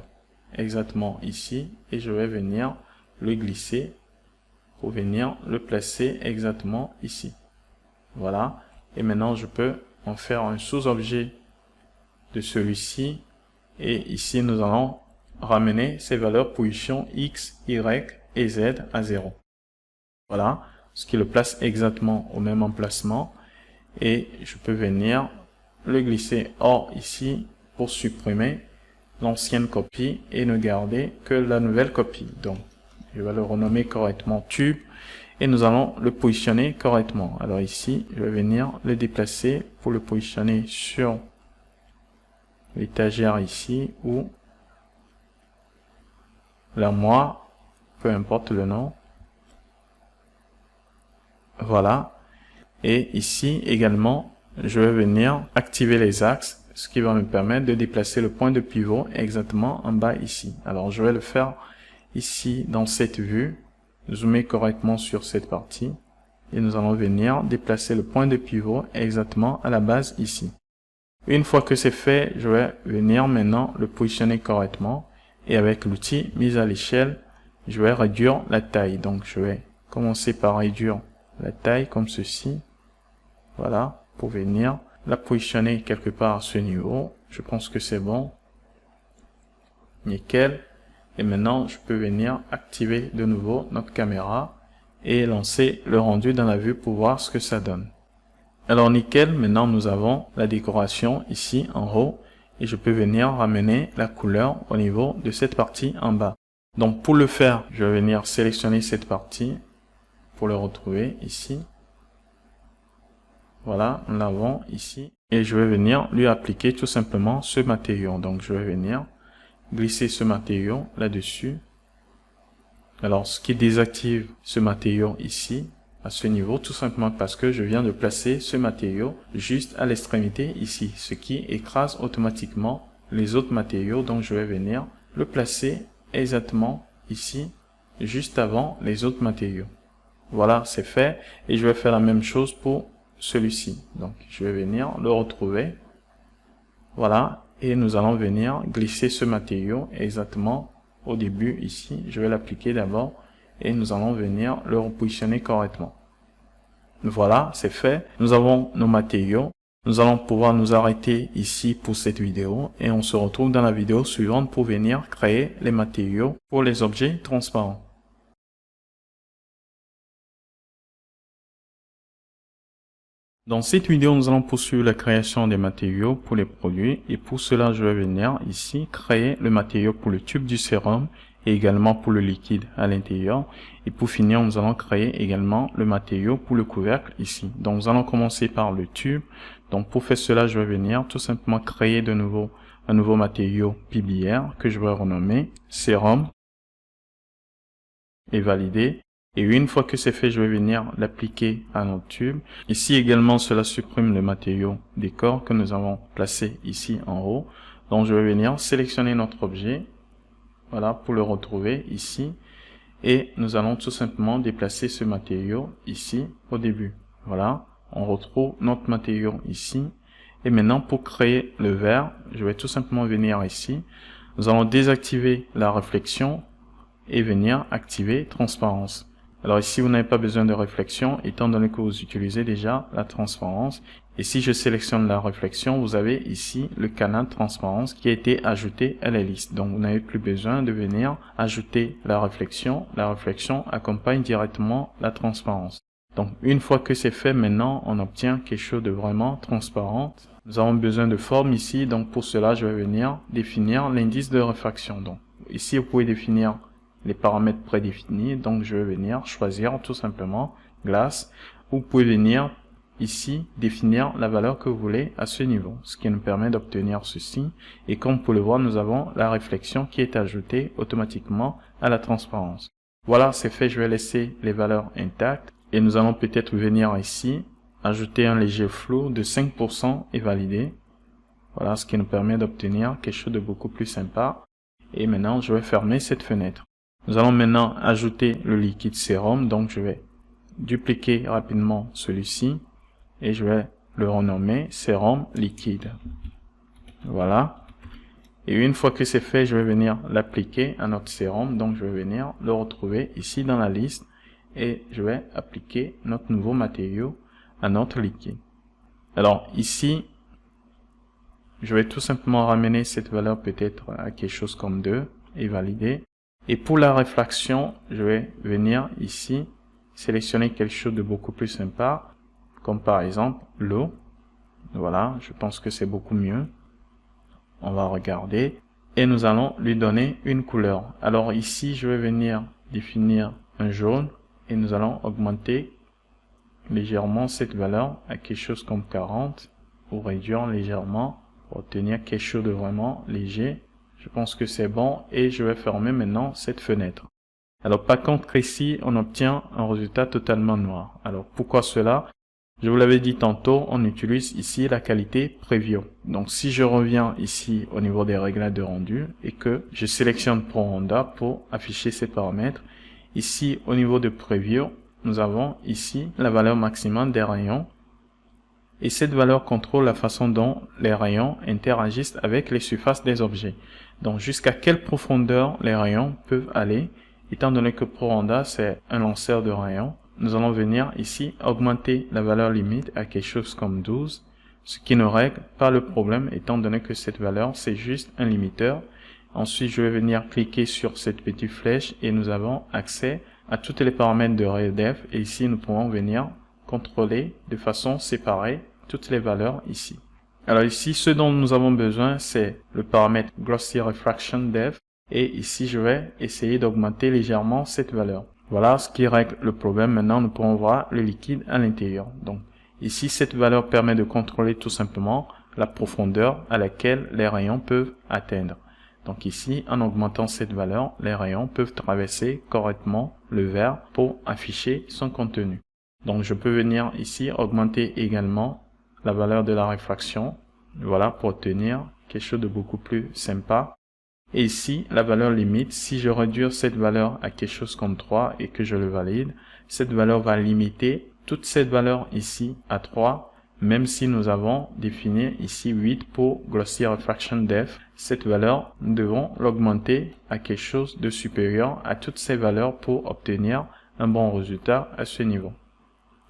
exactement ici et je vais venir le glisser pour venir le placer exactement ici. Voilà. Et maintenant, je peux en faire un sous-objet de celui-ci et ici, nous allons ramener ces valeurs position X, Y et Z à 0. Voilà. Ce qui le place exactement au même emplacement. Et je peux venir le glisser hors ici pour supprimer l'ancienne copie et ne garder que la nouvelle copie. Donc, je vais le renommer correctement tube et nous allons le positionner correctement. Alors ici, je vais venir le déplacer pour le positionner sur l'étagère ici ou l'armoire, peu importe le nom. Voilà. Et ici également, je vais venir activer les axes, ce qui va me permettre de déplacer le point de pivot exactement en bas ici. Alors je vais le faire ici dans cette vue, zoomer correctement sur cette partie et nous allons venir déplacer le point de pivot exactement à la base ici. Une fois que c'est fait, je vais venir maintenant le positionner correctement et avec l'outil mise à l'échelle, je vais réduire la taille. Donc je vais commencer par réduire la taille comme ceci. Voilà, pour venir la positionner quelque part à ce niveau. Je pense que c'est bon. Nickel. Et maintenant, je peux venir activer de nouveau notre caméra et lancer le rendu dans la vue pour voir ce que ça donne. Alors nickel, maintenant nous avons la décoration ici en haut et je peux venir ramener la couleur au niveau de cette partie en bas. Donc pour le faire, je vais venir sélectionner cette partie pour le retrouver ici. Voilà, nous l'avons ici. Et je vais venir lui appliquer tout simplement ce matériau. Donc je vais venir glisser ce matériau là-dessus. Alors ce qui désactive ce matériau ici, à ce niveau, tout simplement parce que je viens de placer ce matériau juste à l'extrémité ici. Ce qui écrase automatiquement les autres matériaux. Donc je vais venir le placer exactement ici, juste avant les autres matériaux. Voilà, c'est fait. Et je vais faire la même chose pour celui-ci. Donc, je vais venir le retrouver. Voilà. Et nous allons venir glisser ce matériau exactement au début ici. Je vais l'appliquer d'abord et nous allons venir le repositionner correctement. Voilà, c'est fait. Nous avons nos matériaux. Nous allons pouvoir nous arrêter ici pour cette vidéo et on se retrouve dans la vidéo suivante pour venir créer les matériaux pour les objets transparents. Dans cette vidéo, nous allons poursuivre la création des matériaux pour les produits et pour cela, je vais venir ici créer le matériau pour le tube du sérum et également pour le liquide à l'intérieur. Et pour finir, nous allons créer également le matériau pour le couvercle ici. Donc, nous allons commencer par le tube. Donc, pour faire cela, je vais venir tout simplement créer un nouveau matériau PBR que je vais renommer sérum et valider. Et une fois que c'est fait, je vais venir l'appliquer à notre tube. Ici également, cela supprime le matériau décor que nous avons placé ici en haut. Donc, je vais venir sélectionner notre objet. Voilà, pour le retrouver ici. Et nous allons tout simplement déplacer ce matériau ici au début. Voilà, on retrouve notre matériau ici. Et maintenant, pour créer le vert, je vais tout simplement venir ici. Nous allons désactiver la réflexion et venir activer transparence. Alors ici, vous n'avez pas besoin de réflexion, étant donné que vous utilisez déjà la transparence. Et si je sélectionne la réflexion, vous avez ici le canal de transparence qui a été ajouté à la liste. Donc, vous n'avez plus besoin de venir ajouter la réflexion. La réflexion accompagne directement la transparence. Donc, une fois que c'est fait, maintenant, on obtient quelque chose de vraiment transparent. Nous avons besoin de forme ici. Donc, pour cela, je vais venir définir l'indice de réfraction. Donc, ici, vous pouvez définir les paramètres prédéfinis. Donc, je vais venir choisir tout simplement glace. Vous pouvez venir ici définir la valeur que vous voulez à ce niveau, ce qui nous permet d'obtenir ceci. Et comme vous pouvez le voir, nous avons la réflexion qui est ajoutée automatiquement à la transparence. Voilà, c'est fait. Je vais laisser les valeurs intactes et nous allons peut-être venir ici ajouter un léger flou de 5% et valider. Voilà, ce qui nous permet d'obtenir quelque chose de beaucoup plus sympa. Et maintenant, je vais fermer cette fenêtre. Nous allons maintenant ajouter le liquide sérum. Donc, je vais dupliquer rapidement celui-ci et je vais le renommer sérum liquide. Voilà. Et une fois que c'est fait, je vais venir l'appliquer à notre sérum. Donc, je vais venir le retrouver ici dans la liste et je vais appliquer notre nouveau matériau à notre liquide. Alors, ici, je vais tout simplement ramener cette valeur peut-être à quelque chose comme 2 et valider. Et pour la réfraction, je vais venir ici sélectionner quelque chose de beaucoup plus sympa, comme par exemple l'eau. Voilà, je pense que c'est beaucoup mieux. On va regarder et nous allons lui donner une couleur. Alors ici, je vais venir définir un jaune et nous allons augmenter légèrement cette valeur à quelque chose comme 40 ou réduire légèrement pour obtenir quelque chose de vraiment léger. Je pense que c'est bon et je vais fermer maintenant cette fenêtre. Alors par contre ici, on obtient un résultat totalement noir. Alors pourquoi cela? Je vous l'avais dit tantôt, on utilise ici la qualité Preview. Donc si je reviens ici au niveau des réglages de rendu et que je sélectionne ProRenders pour afficher ces paramètres, ici au niveau de Preview, nous avons ici la valeur maximale des rayons. Et cette valeur contrôle la façon dont les rayons interagissent avec les surfaces des objets. Donc jusqu'à quelle profondeur les rayons peuvent aller. Étant donné que ProRenders c'est un lanceur de rayons, nous allons venir ici augmenter la valeur limite à quelque chose comme 12, ce qui ne règle pas le problème étant donné que cette valeur c'est juste un limiteur. Ensuite je vais venir cliquer sur cette petite flèche et nous avons accès à tous les paramètres de RayDef et ici nous pouvons venir contrôler de façon séparée toutes les valeurs ici. Alors ici, ce dont nous avons besoin, c'est le paramètre Glossy Refraction Depth. Et ici, je vais essayer d'augmenter légèrement cette valeur. Voilà ce qui règle le problème. Maintenant, nous pourrons voir le liquide à l'intérieur. Donc ici, cette valeur permet de contrôler tout simplement la profondeur à laquelle les rayons peuvent atteindre. Donc ici, en augmentant cette valeur, les rayons peuvent traverser correctement le verre pour afficher son contenu. Donc je peux venir ici augmenter également la valeur de la réfraction, voilà, pour obtenir quelque chose de beaucoup plus sympa. Et ici, la valeur limite, si je réduis cette valeur à quelque chose comme 3 et que je le valide, cette valeur va limiter toute cette valeur ici à 3, même si nous avons défini ici 8 pour Glossy Refraction Depth. Cette valeur, nous devons l'augmenter à quelque chose de supérieur à toutes ces valeurs pour obtenir un bon résultat à ce niveau.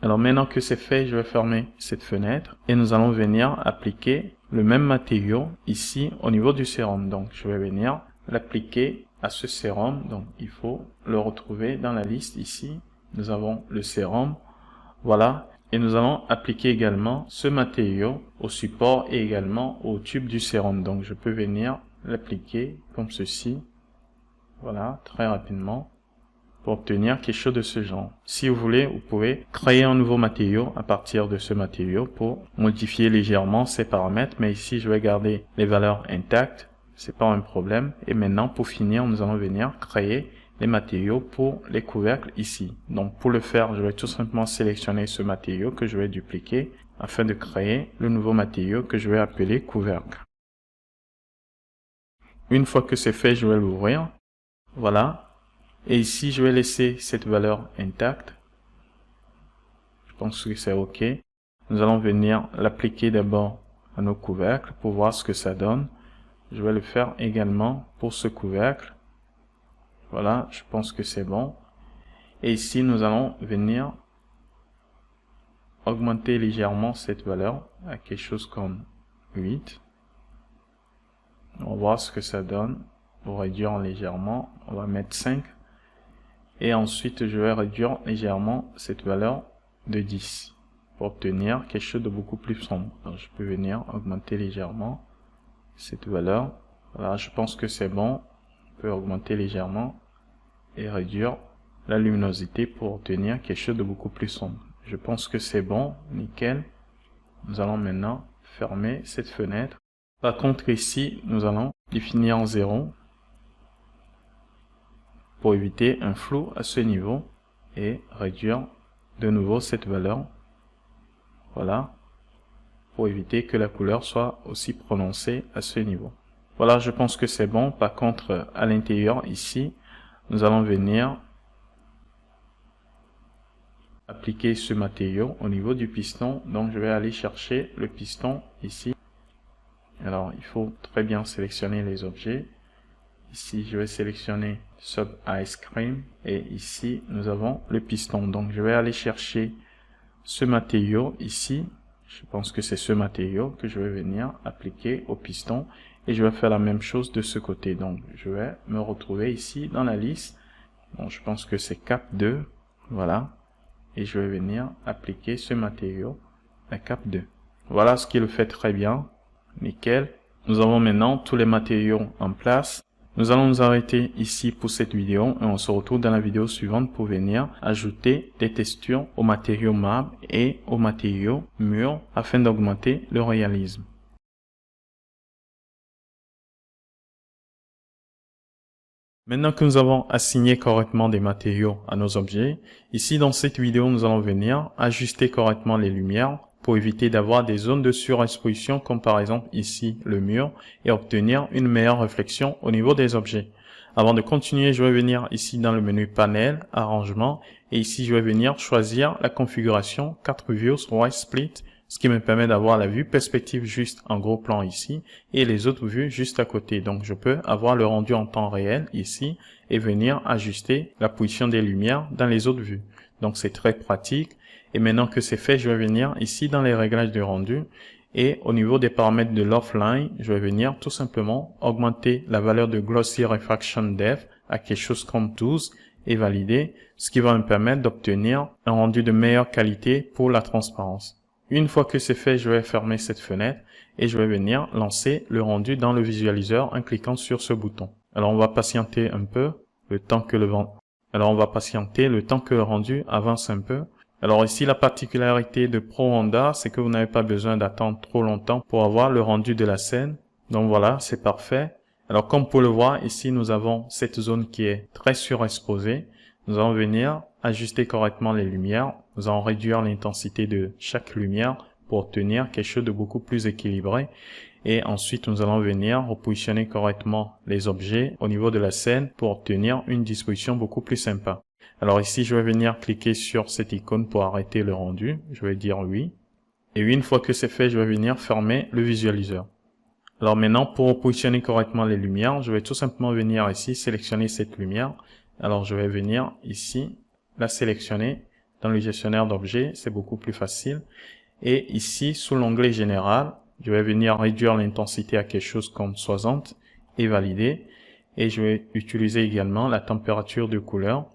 Alors maintenant que c'est fait, je vais fermer cette fenêtre et nous allons venir appliquer le même matériau ici au niveau du sérum. Donc je vais venir l'appliquer à ce sérum. Donc il faut le retrouver dans la liste ici. Nous avons le sérum. Voilà. Et nous allons appliquer également ce matériau au support et également au tube du sérum. Donc je peux venir l'appliquer comme ceci. Voilà, très rapidement, pour obtenir quelque chose de ce genre. Si vous voulez, vous pouvez créer un nouveau matériau à partir de ce matériau pour modifier légèrement ces paramètres. Mais ici, je vais garder les valeurs intactes. C'est pas un problème. Et maintenant, pour finir, nous allons venir créer les matériaux pour les couvercles ici. Donc, pour le faire, je vais tout simplement sélectionner ce matériau que je vais dupliquer afin de créer le nouveau matériau que je vais appeler couvercle. Une fois que c'est fait, je vais l'ouvrir. Voilà. Et ici, je vais laisser cette valeur intacte. Je pense que c'est OK. Nous allons venir l'appliquer d'abord à nos couvercles pour voir ce que ça donne. Je vais le faire également pour ce couvercle. Voilà, je pense que c'est bon. Et ici, nous allons venir augmenter légèrement cette valeur à quelque chose comme 8. On va voir ce que ça donne. Pour réduire légèrement, on va mettre 5. Et ensuite, je vais réduire légèrement cette valeur de 10 pour obtenir quelque chose de beaucoup plus sombre. Donc, je peux venir augmenter légèrement cette valeur. Voilà, je pense que c'est bon. On peut augmenter légèrement et réduire la luminosité pour obtenir quelque chose de beaucoup plus sombre. Je pense que c'est bon, nickel. Nous allons maintenant fermer cette fenêtre. Par contre, ici, nous allons définir en 0 pour éviter un flou à ce niveau et réduire de nouveau cette valeur. Voilà, pour éviter que la couleur soit aussi prononcée à ce niveau. Voilà, je pense que c'est bon. Par contre, à l'intérieur ici, nous allons venir appliquer ce matériau au niveau du piston. Donc je vais aller chercher le piston ici. Alors il faut très bien sélectionner les objets. Ici je vais sélectionner Sub Ice Cream et ici nous avons le piston. Donc je vais aller chercher ce matériau ici. Je pense que c'est ce matériau que je vais venir appliquer au piston et je vais faire la même chose de ce côté. Donc je vais me retrouver ici dans la liste. Bon, je pense que c'est Cap 2. Voilà. Et je vais venir appliquer ce matériau à Cap 2. Voilà ce qui le fait très bien. Nickel. Nous avons maintenant tous les matériaux en place. Nous allons nous arrêter ici pour cette vidéo et on se retrouve dans la vidéo suivante pour venir ajouter des textures aux matériaux marbre et aux matériaux mûrs afin d'augmenter le réalisme. Maintenant que nous avons assigné correctement des matériaux à nos objets, ici dans cette vidéo nous allons venir ajuster correctement les lumières pour éviter d'avoir des zones de surexposition comme par exemple ici le mur et obtenir une meilleure réflexion au niveau des objets. Avant de continuer, je vais venir ici dans le menu panel, arrangement et ici je vais venir choisir la configuration 4 views white split, ce qui me permet d'avoir la vue perspective juste en gros plan ici et les autres vues juste à côté. Donc je peux avoir le rendu en temps réel ici et venir ajuster la position des lumières dans les autres vues. Donc c'est très pratique. Et maintenant que c'est fait, je vais venir ici dans les réglages de rendu et au niveau des paramètres de l'offline, je vais venir tout simplement augmenter la valeur de Glossy Refraction Depth à quelque chose comme 12 et valider, ce qui va me permettre d'obtenir un rendu de meilleure qualité pour la transparence. Une fois que c'est fait, je vais fermer cette fenêtre et je vais venir lancer le rendu dans le visualiseur en cliquant sur ce bouton. Alors on va patienter un peu le temps que le rendu avance un peu. Alors ici, la particularité de ProRendar, c'est que vous n'avez pas besoin d'attendre trop longtemps pour avoir le rendu de la scène. Donc voilà, c'est parfait. Alors comme pour le voir, ici nous avons cette zone qui est très surexposée. Nous allons venir ajuster correctement les lumières. Nous allons réduire l'intensité de chaque lumière pour obtenir quelque chose de beaucoup plus équilibré. Et ensuite, nous allons venir repositionner correctement les objets au niveau de la scène pour obtenir une disposition beaucoup plus sympa. Alors ici, je vais venir cliquer sur cette icône pour arrêter le rendu. Je vais dire oui. Et une fois que c'est fait, je vais venir fermer le visualiseur. Alors maintenant, pour repositionner correctement les lumières, je vais tout simplement venir ici, sélectionner cette lumière. Alors je vais venir ici, la sélectionner, dans le gestionnaire d'objets, c'est beaucoup plus facile. Et ici, sous l'onglet général, je vais venir réduire l'intensité à quelque chose comme 60 et valider. Et je vais utiliser également la température de couleur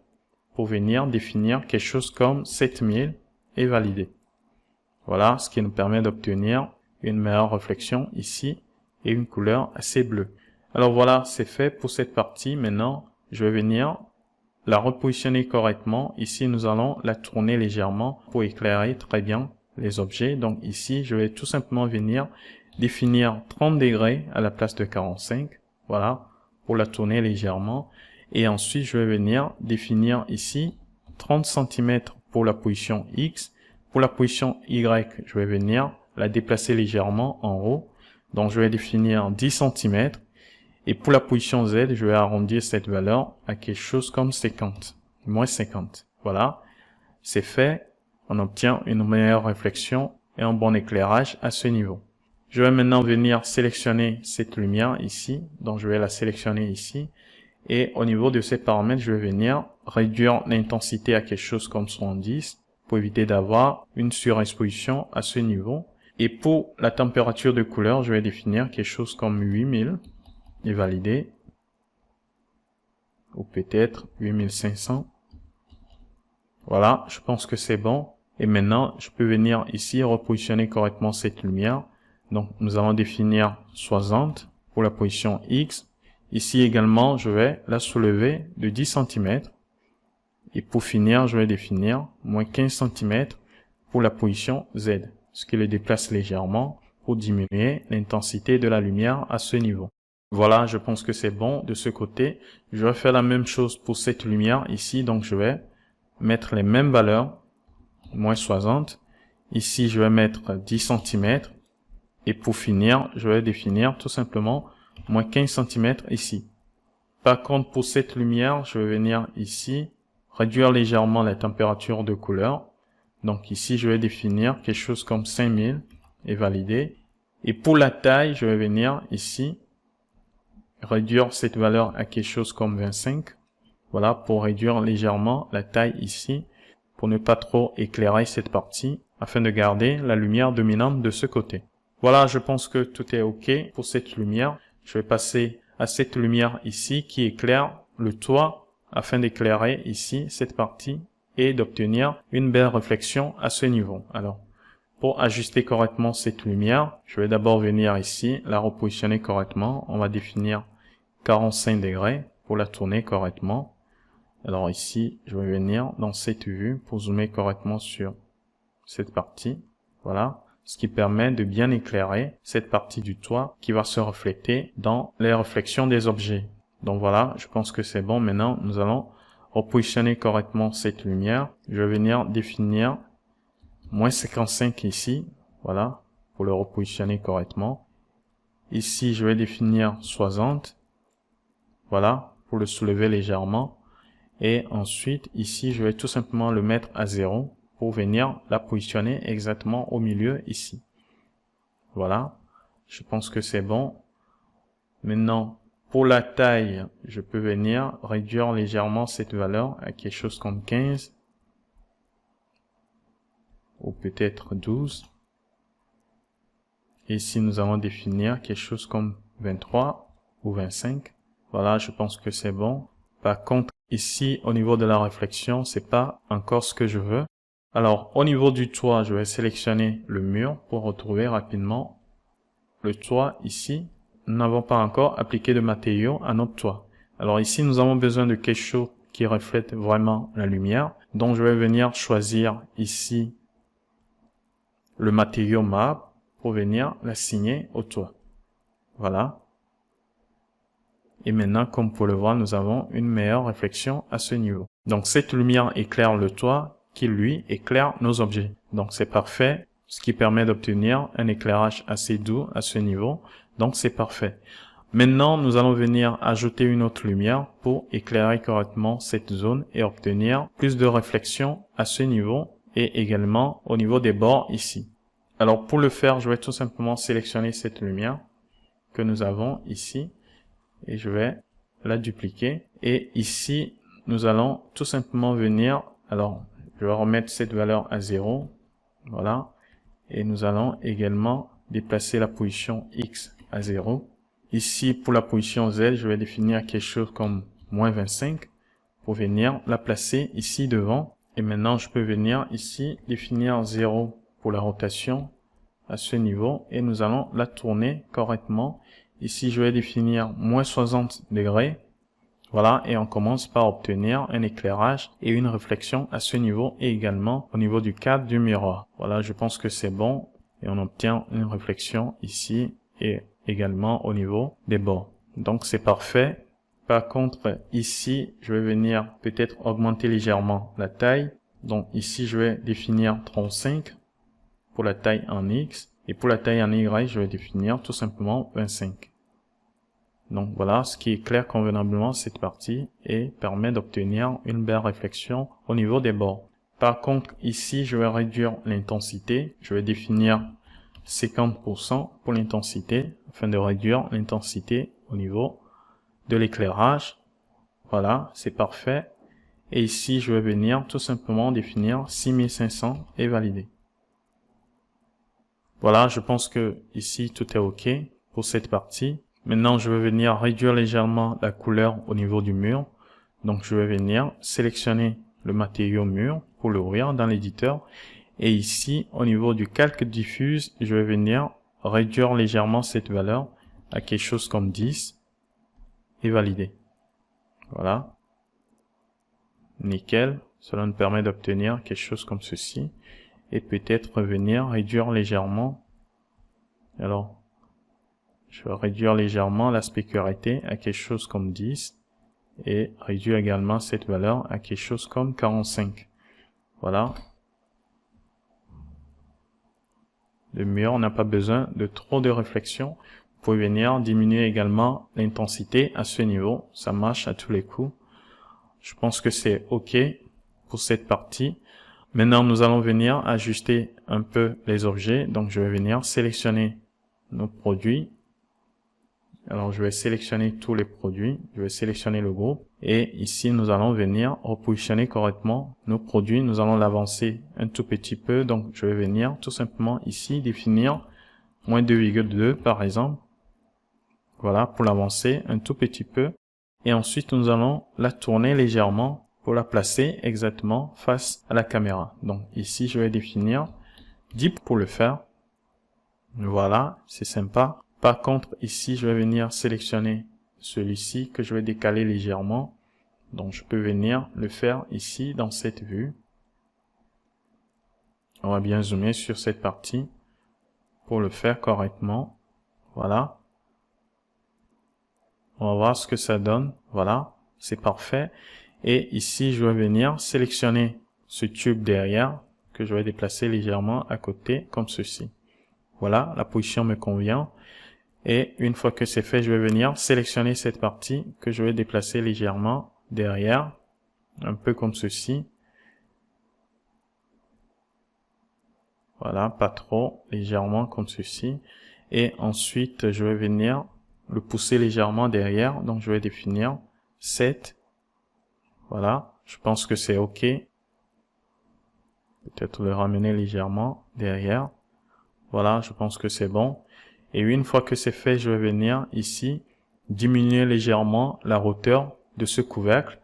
pour venir définir quelque chose comme 7000 et valider. Voilà ce qui nous permet d'obtenir une meilleure réflexion ici et une couleur assez bleue. Alors voilà, c'est fait pour cette partie. Maintenant, je vais venir la repositionner correctement. Ici, nous allons la tourner légèrement pour éclairer très bien les objets. Donc ici, je vais tout simplement venir définir 30 degrés à la place de 45. Voilà, pour la tourner légèrement. Et ensuite, je vais venir définir ici 30 cm pour la position X. Pour la position Y, je vais venir la déplacer légèrement en haut. Donc, je vais définir 10 cm. Et pour la position Z, je vais arrondir cette valeur à quelque chose comme 50. Moins 50. Voilà. C'est fait. On obtient une meilleure réflexion et un bon éclairage à ce niveau. Je vais maintenant venir sélectionner cette lumière ici. Donc, je vais la sélectionner ici. Et au niveau de ces paramètres, je vais venir réduire l'intensité à quelque chose comme 70 pour éviter d'avoir une surexposition à ce niveau. Et pour la température de couleur, je vais définir quelque chose comme 8000 et valider. Ou peut-être 8500. Voilà, je pense que c'est bon. Et maintenant, je peux venir ici repositionner correctement cette lumière. Donc, nous allons définir 60 pour la position X. Ici également, je vais la soulever de 10 cm. Et pour finir, je vais définir moins 15 cm pour la position Z, ce qui le déplace légèrement pour diminuer l'intensité de la lumière à ce niveau. Voilà, je pense que c'est bon de ce côté. Je vais faire la même chose pour cette lumière ici. Donc, je vais mettre les mêmes valeurs, moins 60. Ici, je vais mettre 10 cm. Et pour finir, je vais définir tout simplement moins 15 cm ici. Par contre, pour cette lumière, je vais venir ici, réduire légèrement la température de couleur. Donc ici, je vais définir quelque chose comme 5000 et valider. Et pour la taille, je vais venir ici, réduire cette valeur à quelque chose comme 25. Voilà, pour réduire légèrement la taille ici, pour ne pas trop éclairer cette partie, afin de garder la lumière dominante de ce côté. Voilà, je pense que tout est OK pour cette lumière. Je vais passer à cette lumière ici qui éclaire le toit afin d'éclairer ici cette partie et d'obtenir une belle réflexion à ce niveau. Alors, pour ajuster correctement cette lumière, je vais d'abord venir ici, la repositionner correctement. On va définir 45 degrés pour la tourner correctement. Alors ici, je vais venir dans cette vue pour zoomer correctement sur cette partie. Voilà. Ce qui permet de bien éclairer cette partie du toit qui va se refléter dans les réflexions des objets. Donc voilà, je pense que c'est bon. Maintenant, nous allons repositionner correctement cette lumière. Je vais venir définir moins 55 ici, voilà, pour le repositionner correctement. Ici, je vais définir 60, voilà, pour le soulever légèrement. Et ensuite, ici, je vais tout simplement le mettre à 0. Pour venir la positionner exactement au milieu ici. Voilà, je pense que c'est bon. Maintenant, pour la taille, je peux venir réduire légèrement cette valeur à quelque chose comme 15 ou peut-être 12. Et ici, nous allons définir quelque chose comme 23 ou 25. Voilà, je pense que c'est bon. Par contre, ici, au niveau de la réflexion, c'est pas encore ce que je veux. Alors, au niveau du toit, je vais sélectionner le mur pour retrouver rapidement le toit ici. Nous n'avons pas encore appliqué de matériaux à notre toit. Alors ici, nous avons besoin de quelque chose qui reflète vraiment la lumière. Donc, je vais venir choisir ici le matériau marbre pour venir l'assigner au toit. Voilà. Et maintenant, comme vous pouvez le voir, nous avons une meilleure réflexion à ce niveau. Donc, cette lumière éclaire le toit qui, lui, éclaire nos objets. Donc, c'est parfait, ce qui permet d'obtenir un éclairage assez doux à ce niveau. Donc, c'est parfait. Maintenant, nous allons venir ajouter une autre lumière pour éclairer correctement cette zone et obtenir plus de réflexion à ce niveau et également au niveau des bords ici. Alors, pour le faire, je vais tout simplement sélectionner cette lumière que nous avons ici et je vais la dupliquer. Et ici, nous allons tout simplement venir, alors, je vais remettre cette valeur à 0. Voilà. Et nous allons également déplacer la position X à 0. Ici, pour la position Z, je vais définir quelque chose comme moins 25 pour venir la placer ici devant. Et maintenant, je peux venir ici définir 0 pour la rotation à ce niveau et nous allons la tourner correctement. Ici, je vais définir moins 60 degrés. Voilà, et on commence par obtenir un éclairage et une réflexion à ce niveau et également au niveau du cadre du miroir. Voilà, je pense que c'est bon et on obtient une réflexion ici et également au niveau des bords. Donc c'est parfait. Par contre, ici, je vais venir peut-être augmenter légèrement la taille. Donc ici, je vais définir 35 pour la taille en X et pour la taille en Y, je vais définir tout simplement 25. Donc voilà ce qui éclaire convenablement cette partie et permet d'obtenir une belle réflexion au niveau des bords. Par contre, ici, je vais réduire l'intensité. Je vais définir 50% pour l'intensité afin de réduire l'intensité au niveau de l'éclairage. Voilà, c'est parfait. Et ici, je vais venir tout simplement définir 6500 et valider. Voilà, je pense que ici, tout est OK pour cette partie. Maintenant, je vais venir réduire légèrement la couleur au niveau du mur. Donc, je vais venir sélectionner le matériau mur pour l'ouvrir dans l'éditeur. Et ici, au niveau du calque diffuse, je vais venir réduire légèrement cette valeur à quelque chose comme 10 et valider. Voilà. Nickel. Cela nous permet d'obtenir quelque chose comme ceci. Et peut-être venir réduire légèrement. Alors, je vais réduire légèrement l'aspect carité à quelque chose comme 10 et réduire également cette valeur à quelque chose comme 45. Voilà. Le mur n'a pas besoin de trop de réflexion. Vous pouvez venir diminuer également l'intensité à ce niveau. Ça marche à tous les coups. Je pense que c'est OK pour cette partie. Maintenant, nous allons venir ajuster un peu les objets. Donc, je vais venir sélectionner nos produits. Alors, je vais sélectionner tous les produits. Je vais sélectionner le groupe. Et ici, nous allons venir repositionner correctement nos produits. Nous allons l'avancer un tout petit peu. Donc, je vais venir tout simplement ici définir moins 2,2 par exemple. Voilà, pour l'avancer un tout petit peu. Et ensuite, nous allons la tourner légèrement pour la placer exactement face à la caméra. Donc, ici, je vais définir 10 pour le faire. Voilà, c'est sympa. Par contre, ici, je vais venir sélectionner celui-ci que je vais décaler légèrement. Donc, je peux venir le faire ici dans cette vue. On va bien zoomer sur cette partie pour le faire correctement. Voilà. On va voir ce que ça donne. Voilà, c'est parfait. Et ici, je vais venir sélectionner ce tube derrière que je vais déplacer légèrement à côté comme ceci. Voilà, la position me convient. Et une fois que c'est fait, je vais venir sélectionner cette partie que je vais déplacer légèrement derrière, un peu comme ceci. Voilà, pas trop, légèrement comme ceci. Et ensuite, je vais venir le pousser légèrement derrière. Donc, je vais définir 7. Voilà, je pense que c'est OK. Peut-être le ramener légèrement derrière. Voilà, je pense que c'est bon. Et une fois que c'est fait, je vais venir ici diminuer légèrement la hauteur de ce couvercle.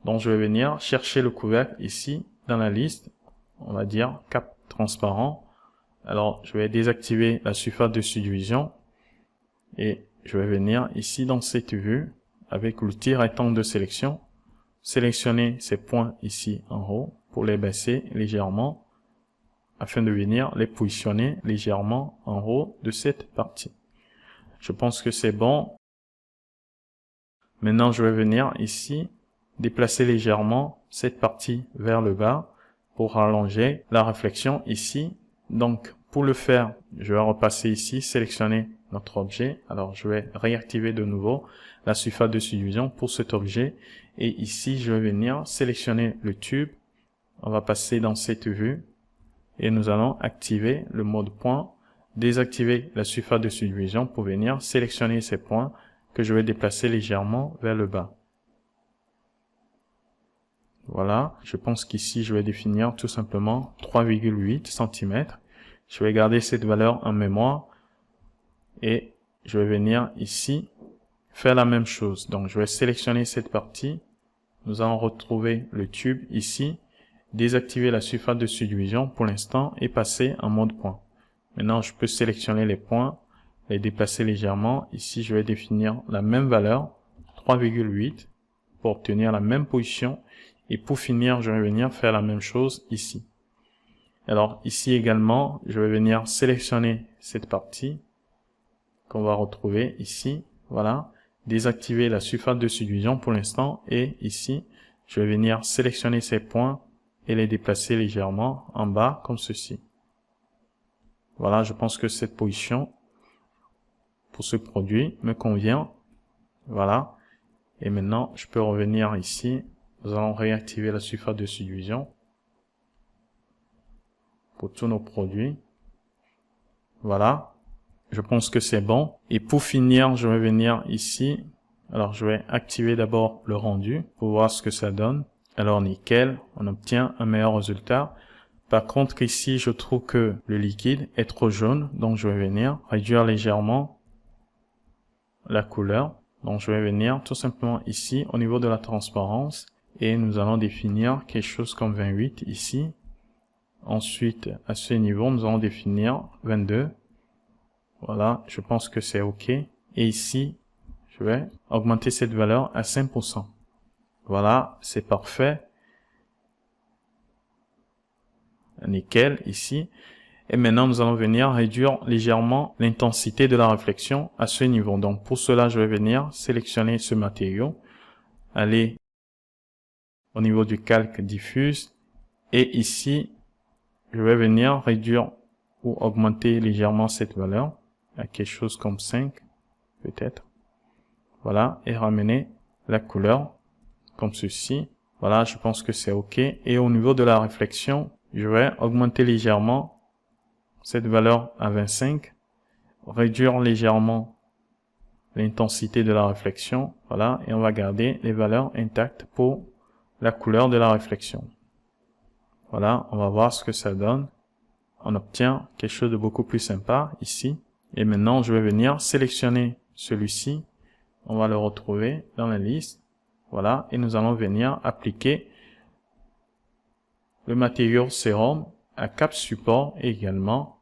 Donc, je vais venir chercher le couvercle ici dans la liste. On va dire cap transparent. Alors, je vais désactiver la surface de subdivision. Et je vais venir ici dans cette vue avec l'outil rectangle de sélection. Sélectionner ces points ici en haut pour les baisser légèrement afin de venir les positionner légèrement en haut de cette partie. Je pense que c'est bon. Maintenant, je vais venir ici déplacer légèrement cette partie vers le bas pour rallonger la réflexion ici. Donc, pour le faire, je vais repasser ici, sélectionner notre objet. Alors, je vais réactiver de nouveau la surface de subdivision pour cet objet. Et ici, je vais venir sélectionner le tube. On va passer dans cette vue. Et nous allons activer le mode point, désactiver la surface de subdivision pour venir sélectionner ces points que je vais déplacer légèrement vers le bas. Voilà, je pense qu'ici, je vais définir tout simplement 3,8 cm. Je vais garder cette valeur en mémoire et je vais venir ici faire la même chose. Donc, je vais sélectionner cette partie. Nous allons retrouver le tube ici, désactiver la surface de subdivision pour l'instant et passer en mode point. Maintenant, je peux sélectionner les points, les déplacer légèrement. Ici, je vais définir la même valeur, 3,8, pour obtenir la même position. Et pour finir, je vais venir faire la même chose ici. Alors ici également, je vais venir sélectionner cette partie qu'on va retrouver ici. Voilà, désactiver la surface de subdivision pour l'instant. Et ici, je vais venir sélectionner ces points et les déplacer légèrement en bas comme ceci. Voilà, je pense que cette position pour ce produit me convient. Voilà. Et maintenant, je peux revenir ici. Nous allons réactiver la surface de subdivision pour tous nos produits. Voilà. Je pense que c'est bon. Et pour finir, je vais venir ici. Alors, je vais activer d'abord le rendu pour voir ce que ça donne. Alors, nickel. On obtient un meilleur résultat. Par contre, ici, je trouve que le liquide est trop jaune. Donc, je vais venir réduire légèrement la couleur. Donc, je vais venir tout simplement ici au niveau de la transparence. Et nous allons définir quelque chose comme 28 ici. Ensuite, à ce niveau, nous allons définir 22. Voilà, je pense que c'est OK. Et ici, je vais augmenter cette valeur à 5%. Voilà, c'est parfait. Nickel, ici. Et maintenant, nous allons venir réduire légèrement l'intensité de la réflexion à ce niveau. Donc, pour cela, je vais venir sélectionner ce matériau, aller au niveau du calque diffuse et ici je vais venir réduire ou augmenter légèrement cette valeur à quelque chose comme 5 peut-être. Voilà, et ramener la couleur comme ceci. Voilà, je pense que c'est OK. Et au niveau de la réflexion, je vais augmenter légèrement cette valeur à 25, réduire légèrement l'intensité de la réflexion. Voilà, et on va garder les valeurs intactes pour la couleur de la réflexion. Voilà, on va voir ce que ça donne. On obtient quelque chose de beaucoup plus sympa ici. Et maintenant, je vais venir sélectionner celui-ci. On va le retrouver dans la liste. Voilà, et nous allons venir appliquer le matériau sérum à cap support et également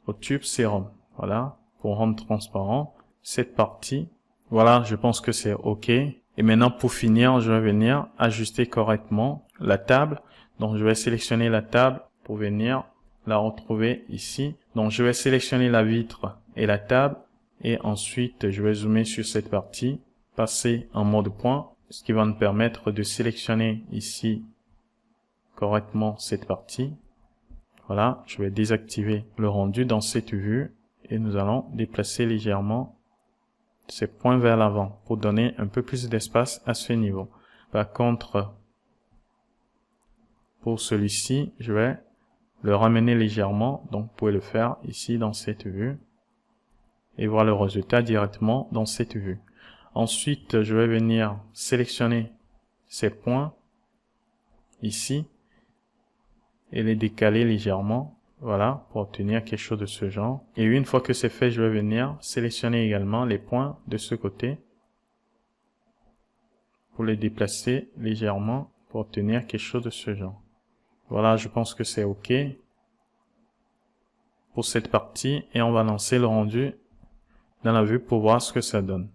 au tube sérum. Voilà, pour rendre transparent cette partie. Voilà, je pense que c'est OK. Et maintenant, pour finir, je vais venir ajuster correctement la table. Donc, je vais sélectionner la table pour venir la retrouver ici. Donc, je vais sélectionner la vitre et la table. Et ensuite, je vais zoomer sur cette partie, passer en mode point, ce qui va nous permettre de sélectionner ici correctement cette partie. Voilà, je vais désactiver le rendu dans cette vue et nous allons déplacer légèrement ces points vers l'avant pour donner un peu plus d'espace à ce niveau. Par contre, pour celui-ci, je vais le ramener légèrement, donc vous pouvez le faire ici dans cette vue et voir le résultat directement dans cette vue. Ensuite, je vais venir sélectionner ces points ici et les décaler légèrement, voilà, pour obtenir quelque chose de ce genre. Et une fois que c'est fait, je vais venir sélectionner également les points de ce côté pour les déplacer légèrement pour obtenir quelque chose de ce genre. Voilà, je pense que c'est OK pour cette partie et on va lancer le rendu dans la vue pour voir ce que ça donne.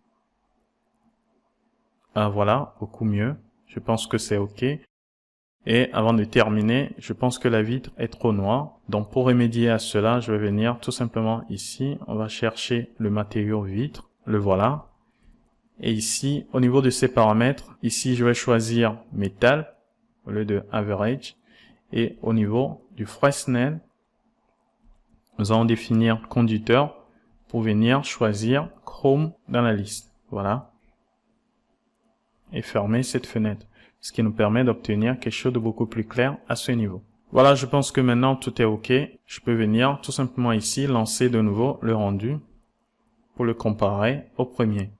Ah, voilà, beaucoup mieux. Je pense que c'est OK. Et avant de terminer, je pense que la vitre est trop noire. Donc pour remédier à cela, je vais venir tout simplement ici. On va chercher le matériau vitre. Le voilà. Et ici, au niveau de ces paramètres, ici je vais choisir métal au lieu de average. Et au niveau du Fresnel, nous allons définir conducteur pour venir choisir Chrome dans la liste. Voilà. Et fermer cette fenêtre. Ce qui nous permet d'obtenir quelque chose de beaucoup plus clair à ce niveau. Voilà, je pense que maintenant tout est OK. Je peux venir tout simplement ici lancer de nouveau le rendu pour le comparer au premier.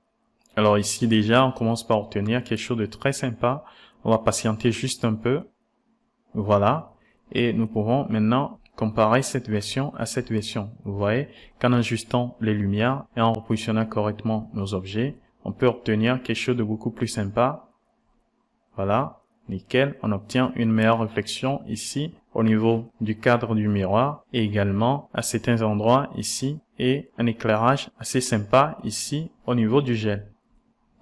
Alors ici déjà, on commence par obtenir quelque chose de très sympa. On va patienter juste un peu. Voilà. Et nous pouvons maintenant comparer cette version à cette version. Vous voyez qu'en ajustant les lumières et en repositionnant correctement nos objets, on peut obtenir quelque chose de beaucoup plus sympa. Voilà. Nickel. On obtient une meilleure réflexion ici au niveau du cadre du miroir et également à certains endroits ici et un éclairage assez sympa ici au niveau du gel.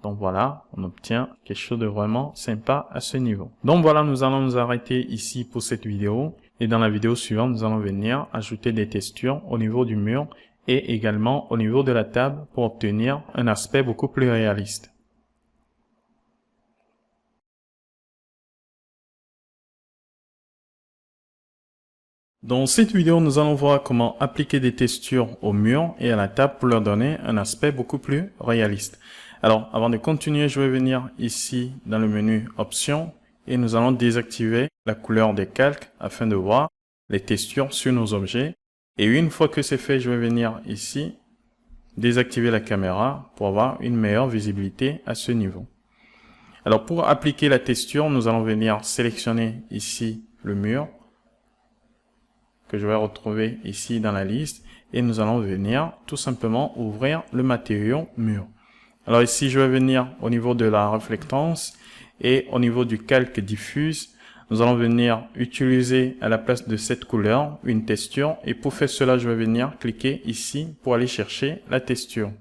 Donc voilà, on obtient quelque chose de vraiment sympa à ce niveau. Donc voilà, nous allons nous arrêter ici pour cette vidéo. Et dans la vidéo suivante, nous allons venir ajouter des textures au niveau du mur et également au niveau de la table pour obtenir un aspect beaucoup plus réaliste. Dans cette vidéo, nous allons voir comment appliquer des textures au mur et à la table pour leur donner un aspect beaucoup plus réaliste. Alors, avant de continuer, je vais venir ici dans le menu Options et nous allons désactiver la couleur des calques afin de voir les textures sur nos objets. Et une fois que c'est fait, je vais venir ici désactiver la caméra pour avoir une meilleure visibilité à ce niveau. Alors, pour appliquer la texture, nous allons venir sélectionner ici le mur que je vais retrouver ici dans la liste et nous allons venir tout simplement ouvrir le matériau mur. Alors ici, je vais venir au niveau de la réflectance et au niveau du calque diffuse, nous allons venir utiliser à la place de cette couleur une texture et pour faire cela, je vais venir cliquer ici pour aller chercher la texture.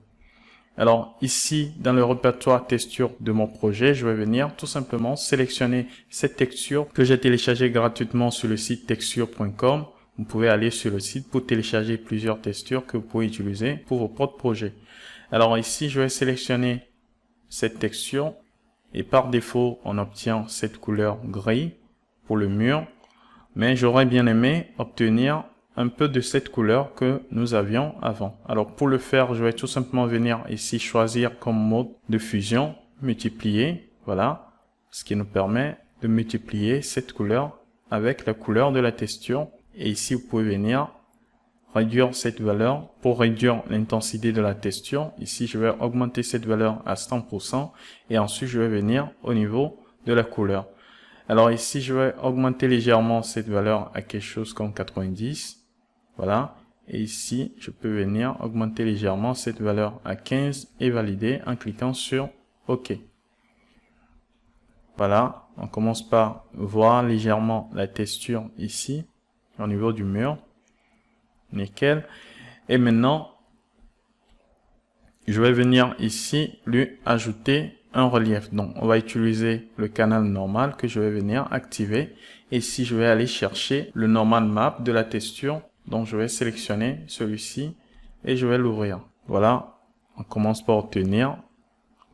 Alors ici, dans le répertoire texture de mon projet, je vais venir tout simplement sélectionner cette texture que j'ai téléchargée gratuitement sur le site texture.com. Vous pouvez aller sur le site pour télécharger plusieurs textures que vous pouvez utiliser pour vos propres projets. Alors ici, je vais sélectionner cette texture et par défaut, on obtient cette couleur gris pour le mur. Mais j'aurais bien aimé obtenir un peu de cette couleur que nous avions avant. Alors pour le faire, je vais tout simplement venir ici choisir comme mode de fusion, multiplier. Voilà, ce qui nous permet de multiplier cette couleur avec la couleur de la texture. Et ici, vous pouvez venir réduire cette valeur pour réduire l'intensité de la texture. Ici, je vais augmenter cette valeur à 100% et ensuite, je vais venir au niveau de la couleur. Alors ici, je vais augmenter légèrement cette valeur à quelque chose comme 90. Voilà. Et ici, je peux venir augmenter légèrement cette valeur à 15 et valider en cliquant sur OK. Voilà. On commence par voir légèrement la texture ici au niveau du mur. Nickel. Et maintenant, je vais venir ici lui ajouter un relief. Donc, on va utiliser le canal normal que je vais venir activer. Et ici, je vais aller chercher le normal map de la texture. Donc, je vais sélectionner celui-ci et je vais l'ouvrir. Voilà. On commence par obtenir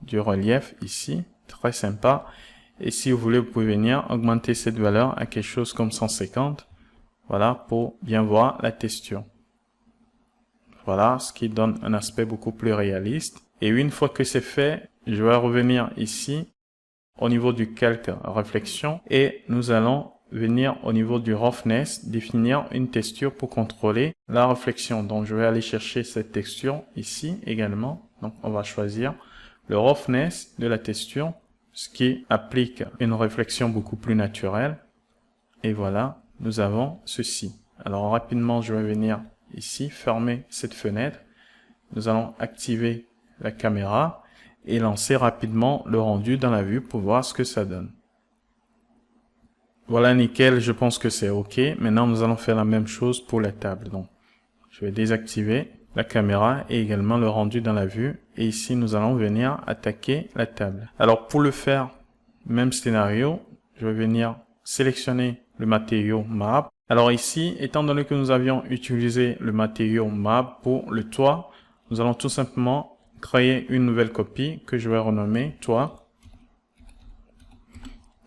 du relief ici. Très sympa. Et si vous voulez, vous pouvez venir augmenter cette valeur à quelque chose comme 150. Voilà, pour bien voir la texture. Voilà, ce qui donne un aspect beaucoup plus réaliste. Et une fois que c'est fait, je vais revenir ici au niveau du calque réflexion et nous allons venir au niveau du roughness, définir une texture pour contrôler la réflexion. Donc, je vais aller chercher cette texture ici également. Donc, on va choisir le roughness de la texture, ce qui applique une réflexion beaucoup plus naturelle. Et voilà, nous avons ceci. Alors, rapidement, je vais venir ici, fermer cette fenêtre. Nous allons activer la caméra et lancer rapidement le rendu dans la vue pour voir ce que ça donne. Voilà, nickel, je pense que c'est OK. Maintenant, nous allons faire la même chose pour la table. Donc, je vais désactiver la caméra et également le rendu dans la vue. Et ici, nous allons venir attaquer la table. Alors, pour le faire, même scénario, je vais venir sélectionner le matériau map. Alors ici, étant donné que nous avions utilisé le matériau map pour le toit, nous allons tout simplement créer une nouvelle copie que je vais renommer toit.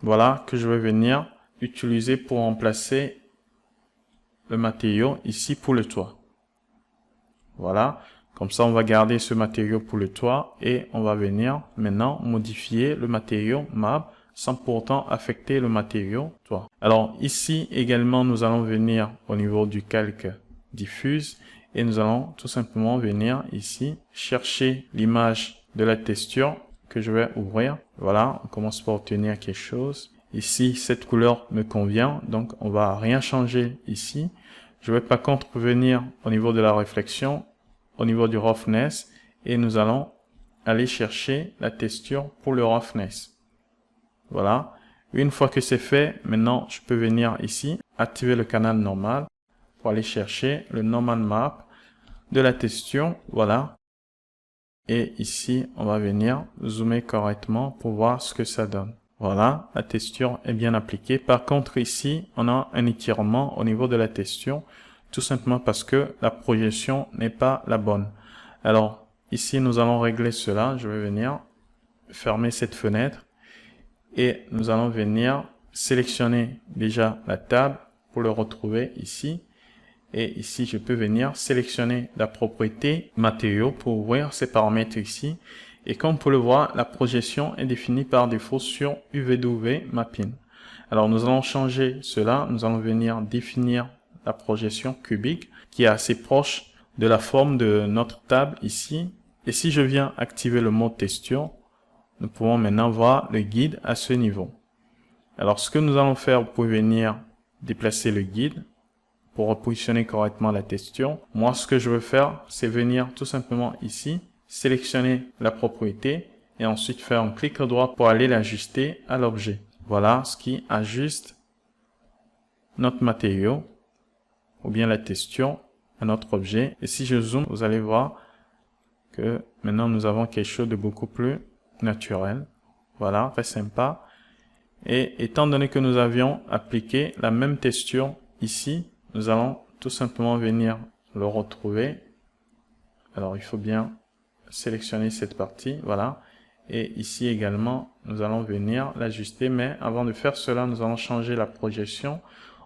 Voilà, que je vais venir utiliser pour remplacer le matériau ici pour le toit. Voilà, comme ça on va garder ce matériau pour le toit et on va venir maintenant modifier le matériau map sans pour autant affecter le matériau toit. Alors ici également nous allons venir au niveau du calque diffuse et nous allons tout simplement venir ici chercher l'image de la texture que je vais ouvrir. Voilà, on commence par obtenir quelque chose Ici, cette couleur me convient, donc on va rien changer ici. Je vais par contre venir au niveau de la réflexion, au niveau du roughness, et nous allons aller chercher la texture pour le roughness. Voilà. Une fois que c'est fait, maintenant je peux venir ici, activer le canal normal pour aller chercher le normal map de la texture. Voilà. Et ici, on va venir zoomer correctement pour voir ce que ça donne. Voilà, la texture est bien appliquée. Par contre, ici, on a un étirement au niveau de la texture, tout simplement parce que la projection n'est pas la bonne. Alors, ici, nous allons régler cela. Je vais venir fermer cette fenêtre et nous allons venir sélectionner déjà la table pour le retrouver ici. Et ici, je peux venir sélectionner la propriété matériaux pour ouvrir ces paramètres ici. Et comme vous le voir, la projection est définie par défaut sur UVW Mapping. Alors, nous allons changer cela. Nous allons venir définir la projection cubique qui est assez proche de la forme de notre table ici. Et si je viens activer le mode texture, nous pouvons maintenant voir le guide à ce niveau. Alors, ce que nous allons faire pour venir déplacer le guide, pour repositionner correctement la texture, moi, ce que je veux faire, c'est venir tout simplement ici, sélectionner la propriété et ensuite faire un clic droit pour aller l'ajuster à l'objet. Voilà ce qui ajuste notre matériau ou bien la texture à notre objet. Et si je zoome, vous allez voir que maintenant nous avons quelque chose de beaucoup plus naturel. Voilà, très sympa. Et étant donné que nous avions appliqué la même texture ici, nous allons tout simplement venir le retrouver. Alors, il faut bien sélectionner cette partie, voilà. Et ici également, nous allons venir l'ajuster. Mais avant de faire cela, nous allons changer la projection.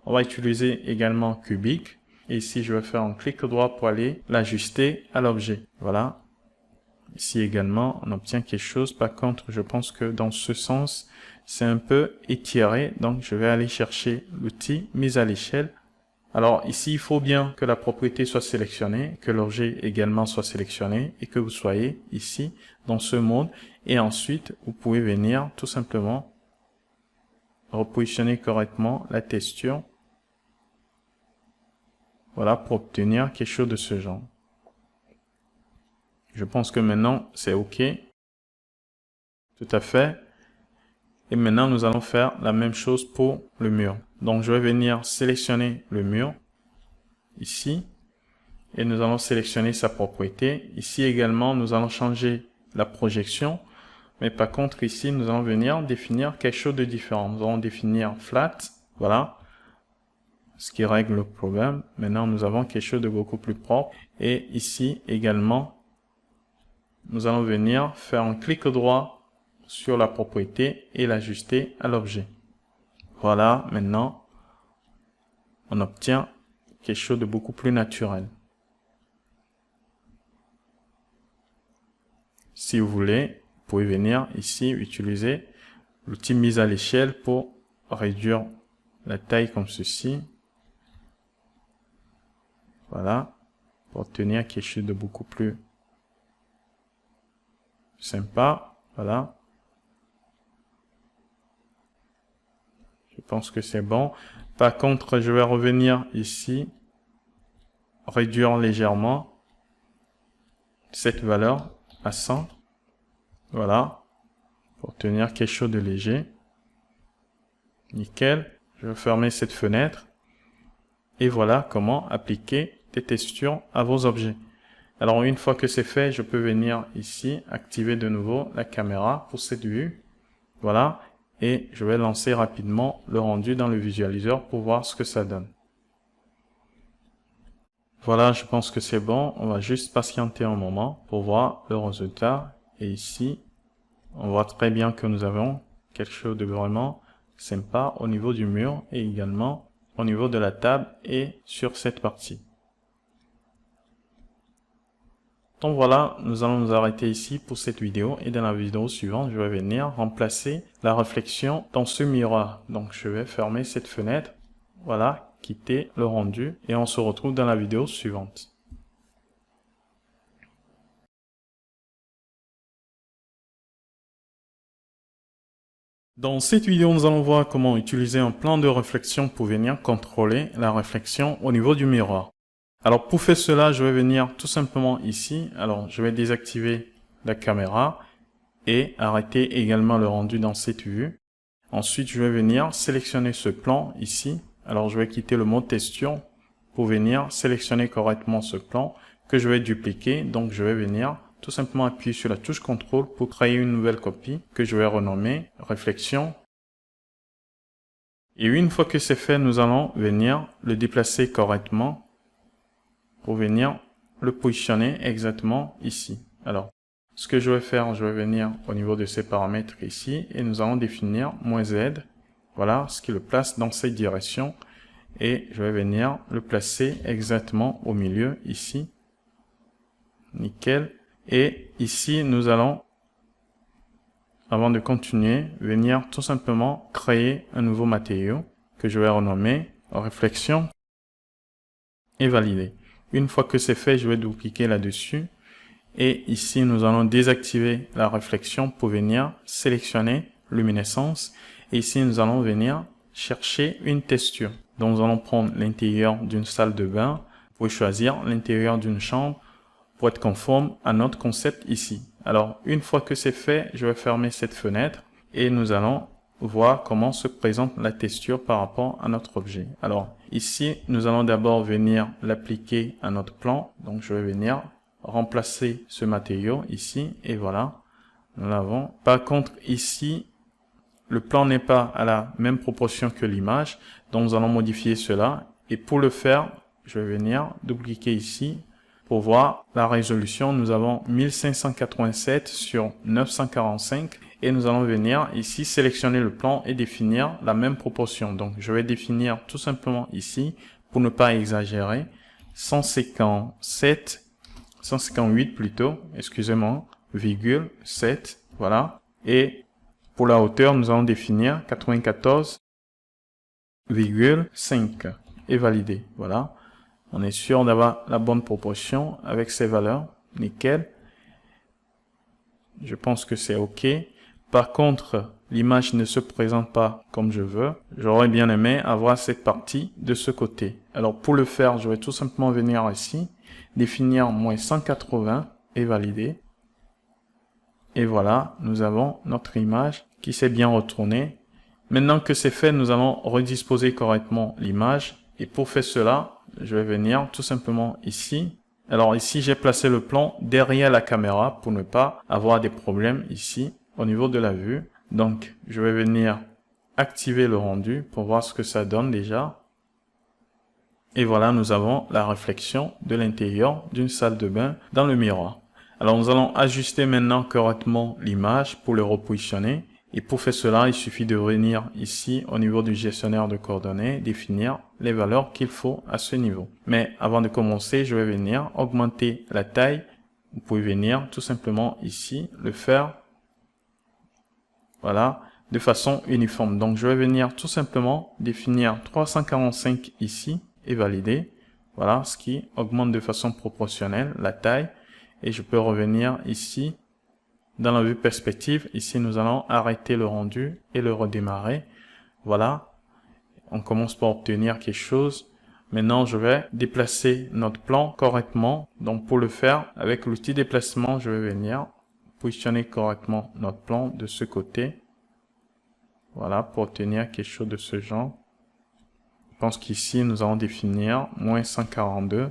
On va utiliser également cubique. Et ici, je vais faire un clic droit pour aller l'ajuster à l'objet. Voilà. Ici également, on obtient quelque chose. Par contre, je pense que dans ce sens, c'est un peu étiré. Donc, je vais aller chercher l'outil mise à l'échelle. Alors ici, il faut bien que la propriété soit sélectionnée, que l'objet également soit sélectionné et que vous soyez ici dans ce mode. Et ensuite, vous pouvez venir tout simplement repositionner correctement la texture. Voilà, pour obtenir quelque chose de ce genre. Je pense que maintenant, c'est OK. Tout à fait. Et maintenant, nous allons faire la même chose pour le mur. Donc, je vais venir sélectionner le mur ici. Et nous allons sélectionner sa propriété. Ici également, nous allons changer la projection. Mais par contre, ici, nous allons venir définir quelque chose de différent. Nous allons définir flat. Voilà. Ce qui règle le problème. Maintenant, nous avons quelque chose de beaucoup plus propre. Et ici également, nous allons venir faire un clic droit sur la propriété et l'ajuster à l'objet. Voilà. Maintenant, on obtient quelque chose de beaucoup plus naturel. Si vous voulez, vous pouvez venir ici utiliser l'outil mise à l'échelle pour réduire la taille comme ceci. Voilà, pour obtenir quelque chose de beaucoup plus sympa. Voilà. Je pense que c'est bon. Par contre, je vais revenir ici, réduire légèrement cette valeur à 100. Voilà, pour obtenir quelque chose de léger. Nickel. Je vais fermer cette fenêtre. Et voilà comment appliquer des textures à vos objets. Alors, une fois que c'est fait, je peux venir ici, activer de nouveau la caméra pour cette vue. Voilà. Et je vais lancer rapidement le rendu dans le visualiseur pour voir ce que ça donne. Voilà, je pense que c'est bon. On va juste patienter un moment pour voir le résultat. Et ici, on voit très bien que nous avons quelque chose de vraiment sympa au niveau du mur et également au niveau de la table et sur cette partie. Donc voilà, nous allons nous arrêter ici pour cette vidéo et dans la vidéo suivante, je vais venir remplacer la réflexion dans ce miroir. Donc je vais fermer cette fenêtre, voilà, quitter le rendu et on se retrouve dans la vidéo suivante. Dans cette vidéo, nous allons voir comment utiliser un plan de réflexion pour venir contrôler la réflexion au niveau du miroir. Alors pour faire cela, je vais venir tout simplement ici. Alors je vais désactiver la caméra et arrêter également le rendu dans cette vue. Ensuite, je vais venir sélectionner ce plan ici. Alors je vais quitter le mode texture pour venir sélectionner correctement ce plan que je vais dupliquer. Donc je vais venir tout simplement appuyer sur la touche CTRL pour créer une nouvelle copie que je vais renommer réflexion. Et une fois que c'est fait, nous allons venir le déplacer correctement pour venir le positionner exactement ici. Alors, ce que je vais faire, je vais venir au niveau de ces paramètres ici et nous allons définir -Z. Voilà ce qui le place dans cette direction et je vais venir le placer exactement au milieu ici. Nickel. Et ici, nous allons, avant de continuer, venir tout simplement créer un nouveau matériau que je vais renommer réflexion et valider. Une fois que c'est fait, je vais double-cliquer là-dessus. Et ici, nous allons désactiver la réflexion pour venir sélectionner luminescence. Et ici, nous allons venir chercher une texture. Donc, nous allons prendre l'intérieur d'une salle de bain pour choisir l'intérieur d'une chambre pour être conforme à notre concept ici. Alors, une fois que c'est fait, je vais fermer cette fenêtre et nous allons voir comment se présente la texture par rapport à notre objet. Alors, ici, nous allons d'abord venir l'appliquer à notre plan. Donc, je vais venir remplacer ce matériau ici et voilà, nous l'avons. Par contre, ici, le plan n'est pas à la même proportion que l'image. Donc, nous allons modifier cela. Et pour le faire, je vais venir double-cliquer ici. Pour voir la résolution, nous avons 1587 sur 945 et nous allons venir ici sélectionner le plan et définir la même proportion. Donc je vais définir tout simplement ici, pour ne pas exagérer, 158 plutôt, excusez-moi, virgule 7, voilà. Et pour la hauteur, nous allons définir 94,5 et valider, voilà. On est sûr d'avoir la bonne proportion avec ces valeurs. Nickel. Je pense que c'est OK. Par contre, l'image ne se présente pas comme je veux. J'aurais bien aimé avoir cette partie de ce côté. Alors pour le faire, je vais tout simplement venir ici, définir -180 et valider. Et voilà, nous avons notre image qui s'est bien retournée. Maintenant que c'est fait, nous allons redisposer correctement l'image. Et pour faire cela, je vais venir tout simplement ici. Alors ici, j'ai placé le plan derrière la caméra pour ne pas avoir des problèmes ici au niveau de la vue. Donc, je vais venir activer le rendu pour voir ce que ça donne déjà. Et voilà, nous avons la réflexion de l'intérieur d'une salle de bain dans le miroir. Alors, nous allons ajuster maintenant correctement l'image pour le repositionner. Et pour faire cela, il suffit de venir ici au niveau du gestionnaire de coordonnées, définir les valeurs qu'il faut à ce niveau. Mais avant de commencer, je vais venir augmenter la taille. Vous pouvez venir tout simplement ici, le faire, voilà, de façon uniforme. Donc je vais venir tout simplement définir 345 ici et valider. Voilà, ce qui augmente de façon proportionnelle la taille. Et je peux revenir ici. Dans la vue perspective, ici, nous allons arrêter le rendu et le redémarrer. Voilà. On commence par obtenir quelque chose. Maintenant, je vais déplacer notre plan correctement. Donc, pour le faire, avec l'outil déplacement, je vais venir positionner correctement notre plan de ce côté. Voilà, pour obtenir quelque chose de ce genre. Je pense qu'ici, nous allons définir -142.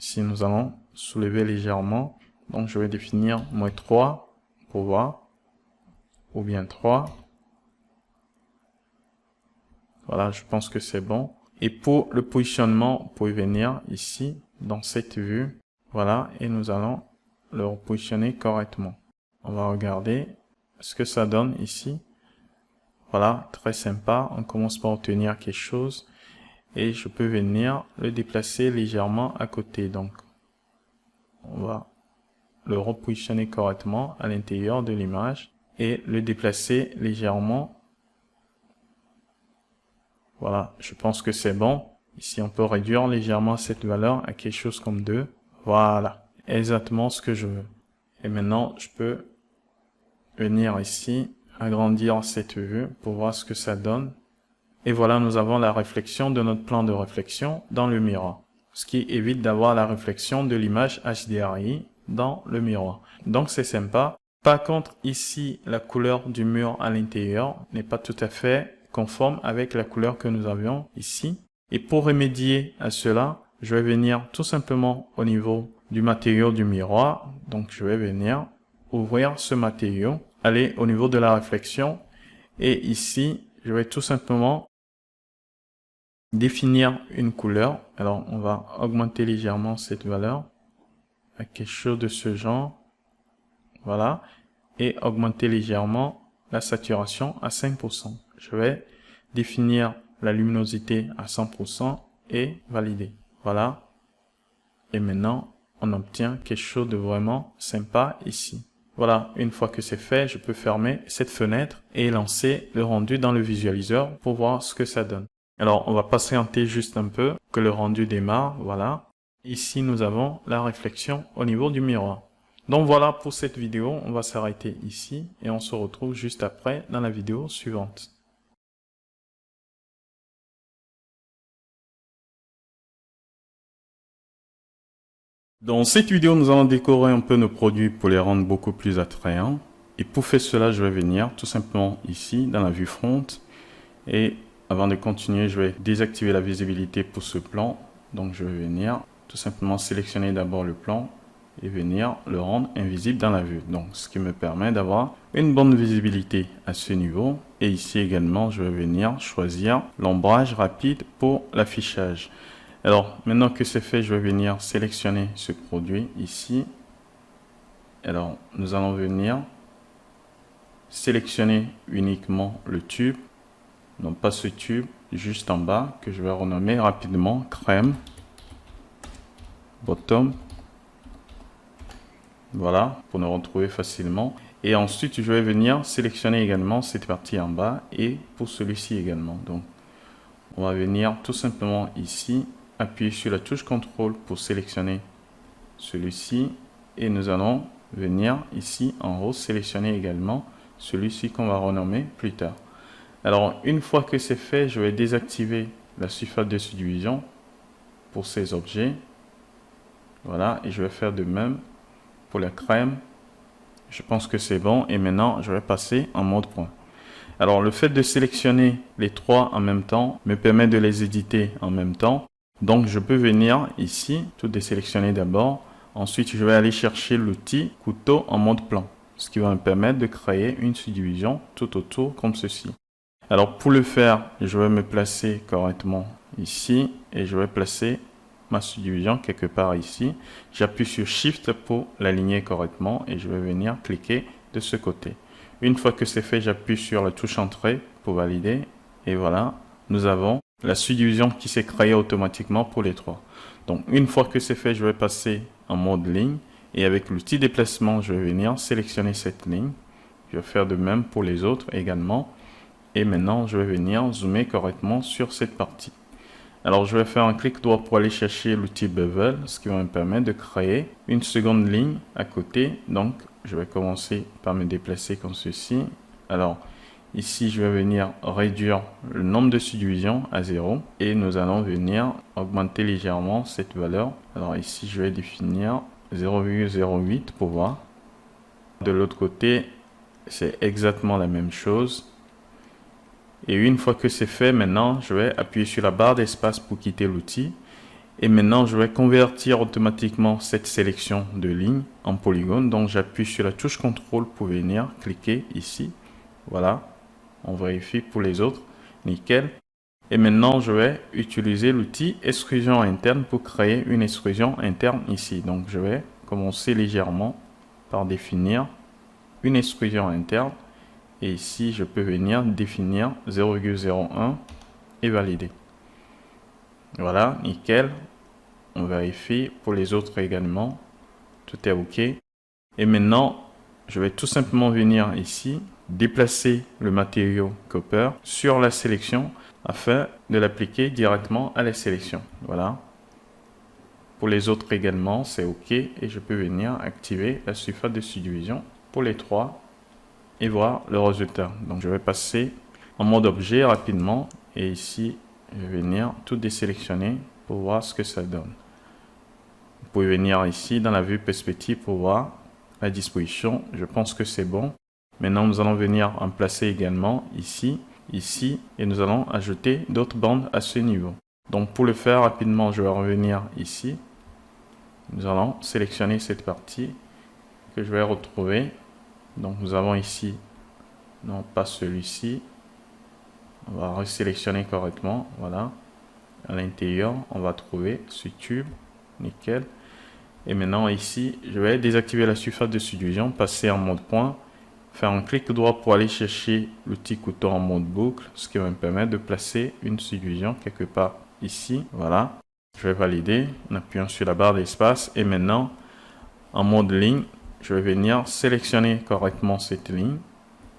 Ici, nous allons soulever légèrement. Donc, je vais définir -3 pour voir, ou bien 3. Voilà, je pense que c'est bon. Et pour le positionnement, vous pouvez venir ici, dans cette vue. Voilà, et nous allons le repositionner correctement. On va regarder ce que ça donne ici. Voilà, très sympa. On commence par obtenir quelque chose. Et je peux venir le déplacer légèrement à côté. Donc, on va le repositionner correctement à l'intérieur de l'image et le déplacer légèrement. Voilà, je pense que c'est bon. Ici, on peut réduire légèrement cette valeur à quelque chose comme 2. Voilà, exactement ce que je veux. Et maintenant, je peux venir ici, agrandir cette vue pour voir ce que ça donne. Et voilà, nous avons la réflexion de notre plan de réflexion dans le miroir, ce qui évite d'avoir la réflexion de l'image HDRI dans le miroir. Donc c'est sympa. Par contre, ici, la couleur du mur à l'intérieur n'est pas tout à fait conforme avec la couleur que nous avions ici. Et pour remédier à cela, je vais venir tout simplement au niveau du matériau du miroir. Donc je vais venir ouvrir ce matériau, aller au niveau de la réflexion et ici, je vais tout simplement définir une couleur. Alors on va augmenter légèrement cette valeur à quelque chose de ce genre. Voilà. Et augmenter légèrement la saturation à 5%. Je vais définir la luminosité à 100% et valider. Voilà. Et maintenant, on obtient quelque chose de vraiment sympa ici. Voilà, une fois que c'est fait, je peux fermer cette fenêtre et lancer le rendu dans le visualiseur pour voir ce que ça donne. Alors, on va patienter juste un peu que le rendu démarre. Voilà. Ici, nous avons la réflexion au niveau du miroir. Donc voilà pour cette vidéo, on va s'arrêter ici et on se retrouve juste après dans la vidéo suivante. Dans cette vidéo, nous allons décorer un peu nos produits pour les rendre beaucoup plus attrayants. Et pour faire cela, je vais venir tout simplement ici dans la vue front. Et avant de continuer, je vais désactiver la visibilité pour ce plan. Donc je vais venir tout simplement sélectionner d'abord le plan et venir le rendre invisible dans la vue. Donc ce qui me permet d'avoir une bonne visibilité à ce niveau. Et ici également, je vais venir choisir l'ombrage rapide pour l'affichage. Alors maintenant que c'est fait, je vais venir sélectionner ce produit ici. Alors nous allons venir sélectionner uniquement le tube, non pas ce tube, juste en bas, que je vais renommer rapidement crème bottom. Voilà, pour nous retrouver facilement. Et ensuite, je vais venir sélectionner également cette partie en bas et pour celui-ci également. Donc, on va venir tout simplement ici, appuyer sur la touche contrôle pour sélectionner celui-ci. Et nous allons venir ici en haut, sélectionner également celui-ci qu'on va renommer plus tard. Alors, une fois que c'est fait, je vais désactiver la surface de subdivision pour ces objets. Voilà, et je vais faire de même pour la crème. Je pense que c'est bon et maintenant je vais passer en mode point. Alors le fait de sélectionner les trois en même temps me permet de les éditer en même temps. Donc je peux venir ici, tout désélectionner d'abord. Ensuite je vais aller chercher l'outil couteau en mode plan, ce qui va me permettre de créer une subdivision tout autour comme ceci. Alors pour le faire, je vais me placer correctement ici et je vais placer ma subdivision quelque part ici. J'appuie sur Shift pour l'aligner correctement et je vais venir cliquer de ce côté. Une fois que c'est fait, j'appuie sur la touche Entrée pour valider et voilà, nous avons la subdivision qui s'est créée automatiquement pour les trois. Donc une fois que c'est fait, je vais passer en mode ligne et avec l'outil déplacement, je vais venir sélectionner cette ligne. Je vais faire de même pour les autres également et maintenant je vais venir zoomer correctement sur cette partie. Alors, je vais faire un clic droit pour aller chercher l'outil Bevel, ce qui va me permettre de créer une seconde ligne à côté. Donc, je vais commencer par me déplacer comme ceci. Alors, ici, je vais venir réduire le nombre de subdivisions à 0 et nous allons venir augmenter légèrement cette valeur. Alors, ici, je vais définir 0,08 pour voir. De l'autre côté, c'est exactement la même chose. Et une fois que c'est fait, maintenant, je vais appuyer sur la barre d'espace pour quitter l'outil. Et maintenant, je vais convertir automatiquement cette sélection de ligne en polygone. Donc, j'appuie sur la touche contrôle pour venir cliquer ici. Voilà. On vérifie pour les autres. Nickel. Et maintenant, je vais utiliser l'outil extrusion interne pour créer une extrusion interne ici. Donc, je vais commencer légèrement par définir une extrusion interne. Et ici, je peux venir définir 0,01 et valider. Voilà, nickel. On vérifie pour les autres également. Tout est OK. Et maintenant, je vais tout simplement venir ici, déplacer le matériau copper sur la sélection afin de l'appliquer directement à la sélection. Voilà. Pour les autres également, c'est OK. Et je peux venir activer la surface de subdivision pour les trois. et voir le résultat. Donc je vais passer en mode objet rapidement et ici je vais venir tout désélectionner pour voir ce que ça donne. Vous pouvez venir ici dans la vue perspective pour voir la disposition. Je pense que c'est bon. Maintenant nous allons venir en placer également ici, ici et nous allons ajouter d'autres bandes à ce niveau. Donc pour le faire rapidement, je vais revenir ici. Nous allons sélectionner cette partie que je vais retrouver. Donc nous avons ici, non pas celui-ci. On va resélectionner correctement. Voilà. À l'intérieur, on va trouver ce tube. Nickel. Et maintenant ici, je vais désactiver la surface de subdivision, passer en mode point, faire un clic droit pour aller chercher l'outil couteau en mode boucle, ce qui va me permettre de placer une subdivision quelque part ici. Voilà. Je vais valider en appuyant sur la barre d'espace et maintenant en mode ligne, je vais venir sélectionner correctement cette ligne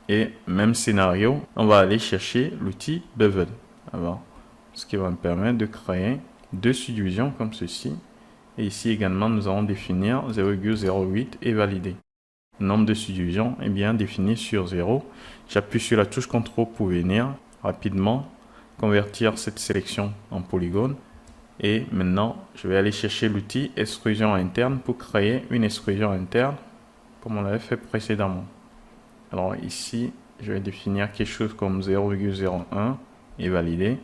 et même scénario, on va aller chercher l'outil bevel. Alors, ce qui va me permettre de créer deux subdivisions comme ceci. Et ici également, nous allons définir 0,08 et valider. Le nombre de subdivisions est bien défini sur 0. J'appuie sur la touche CTRL pour venir rapidement convertir cette sélection en polygone. Et maintenant, je vais aller chercher l'outil extrusion interne pour créer une extrusion interne comme on l'avait fait précédemment. Alors ici, je vais définir quelque chose comme 0,01 et valider.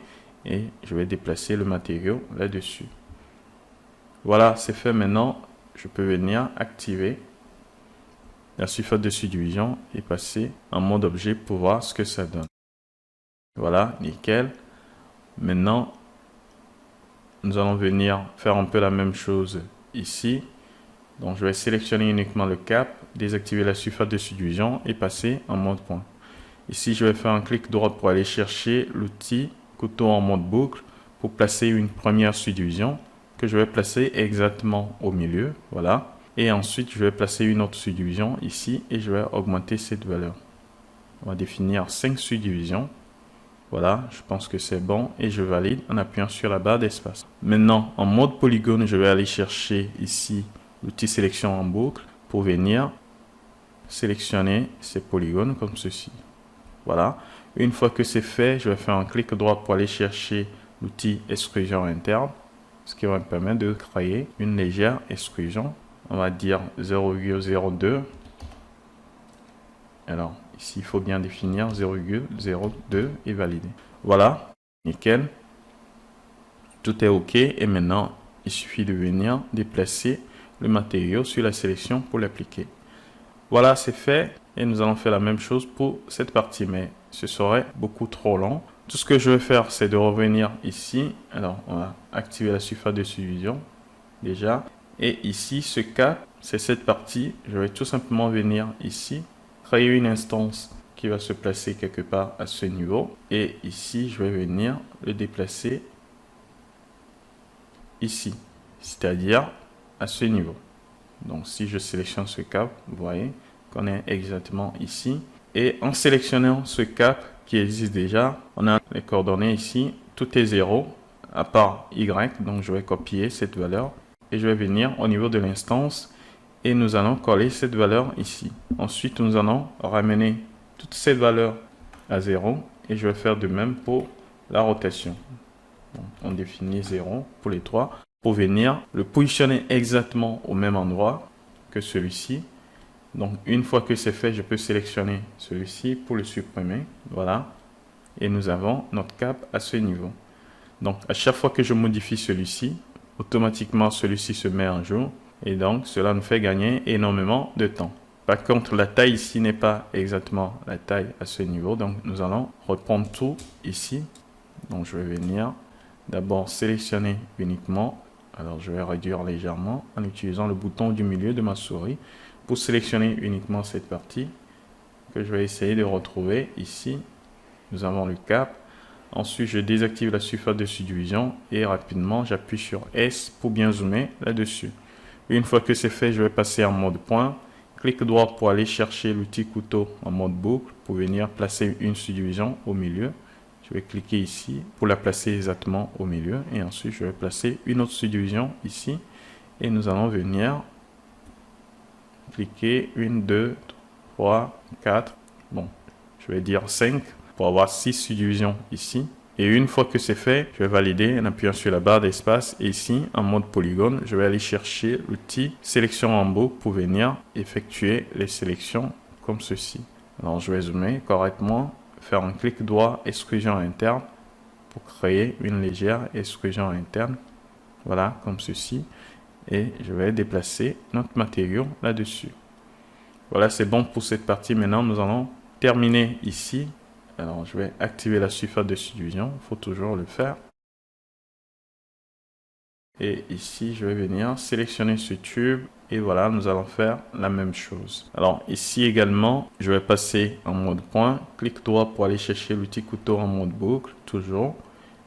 Et je vais déplacer le matériau là-dessus. Voilà, c'est fait maintenant. Je peux venir activer la surface de subdivision et passer en mode objet pour voir ce que ça donne. Voilà, nickel. Maintenant, nous allons venir faire un peu la même chose ici. Donc, je vais sélectionner uniquement le cap, désactiver la surface de subdivision et passer en mode point. Ici, je vais faire un clic droit pour aller chercher l'outil couteau en mode boucle pour placer une première subdivision que je vais placer exactement au milieu. Voilà. Et ensuite, je vais placer une autre subdivision ici et je vais augmenter cette valeur. On va définir 5 subdivisions. Voilà, je pense que c'est bon et je valide en appuyant sur la barre d'espace. Maintenant, en mode polygone, je vais aller chercher ici l'outil sélection en boucle pour venir sélectionner ces polygones comme ceci. Voilà. Une fois que c'est fait, je vais faire un clic droit pour aller chercher l'outil extrusion interne, ce qui va me permettre de créer une légère extrusion. On va dire 0,02. Alors, ici, il faut bien définir 0,02 et valider. Voilà, nickel. Tout est OK. Et maintenant, il suffit de venir déplacer le matériau sur la sélection pour l'appliquer. Voilà, c'est fait. Et nous allons faire la même chose pour cette partie, mais ce serait beaucoup trop long. Tout ce que je vais faire, c'est de revenir ici. Alors, on va activer la surface de subdivision déjà. Et ici, ce cap, c'est cette partie. Je vais tout simplement venir ici, créer une instance qui va se placer quelque part à ce niveau. Et ici, je vais venir le déplacer ici, c'est-à-dire à ce niveau. Donc, si je sélectionne ce cap, vous voyez qu'on est exactement ici. Et en sélectionnant ce cap qui existe déjà, on a les coordonnées ici. Tout est 0 à part Y. Donc, je vais copier cette valeur et je vais venir au niveau de l'instance et nous allons coller cette valeur ici. Ensuite, nous allons ramener toute cette valeur à 0 et je vais faire de même pour la rotation. Donc, on définit 0 pour les trois pour venir le positionner exactement au même endroit que celui-ci. Donc, une fois que c'est fait, je peux sélectionner celui-ci pour le supprimer. Voilà. Et nous avons notre cap à ce niveau. Donc, à chaque fois que je modifie celui-ci, automatiquement, celui-ci se met en jour. Et donc, cela nous fait gagner énormément de temps. Par contre, la taille ici n'est pas exactement la taille à ce niveau. Donc, nous allons reprendre tout ici. Donc, je vais venir d'abord sélectionner uniquement. Alors, je vais réduire légèrement en utilisant le bouton du milieu de ma souris pour sélectionner uniquement cette partie que je vais essayer de retrouver ici. Nous avons le cap. Ensuite, je désactive la surface de subdivision et rapidement, j'appuie sur S pour bien zoomer là-dessus. Une fois que c'est fait, je vais passer en mode point. Clic droit pour aller chercher l'outil couteau en mode boucle pour venir placer une subdivision au milieu. Je vais cliquer ici pour la placer exactement au milieu. Et ensuite, je vais placer une autre subdivision ici. Et nous allons venir cliquer 1, 2, 3, 4. Bon, je vais dire 5 pour avoir 6 subdivisions ici. Et une fois que c'est fait, je vais valider en appuyant sur la barre d'espace. Et ici, en mode polygone, je vais aller chercher l'outil sélection en boucle pour venir effectuer les sélections comme ceci. Alors, je vais zoomer correctement, faire un clic droit, extrusion interne pour créer une légère extrusion interne. Voilà, comme ceci. Et je vais déplacer notre matériau là-dessus. Voilà, c'est bon pour cette partie. Maintenant, nous allons terminer ici. Alors, je vais activer la surface de subdivision. Il faut toujours le faire. Et ici, je vais venir sélectionner ce tube. Et voilà, nous allons faire la même chose. Alors, ici également, je vais passer en mode point. Clic droit pour aller chercher l'outil couteau en mode boucle, toujours.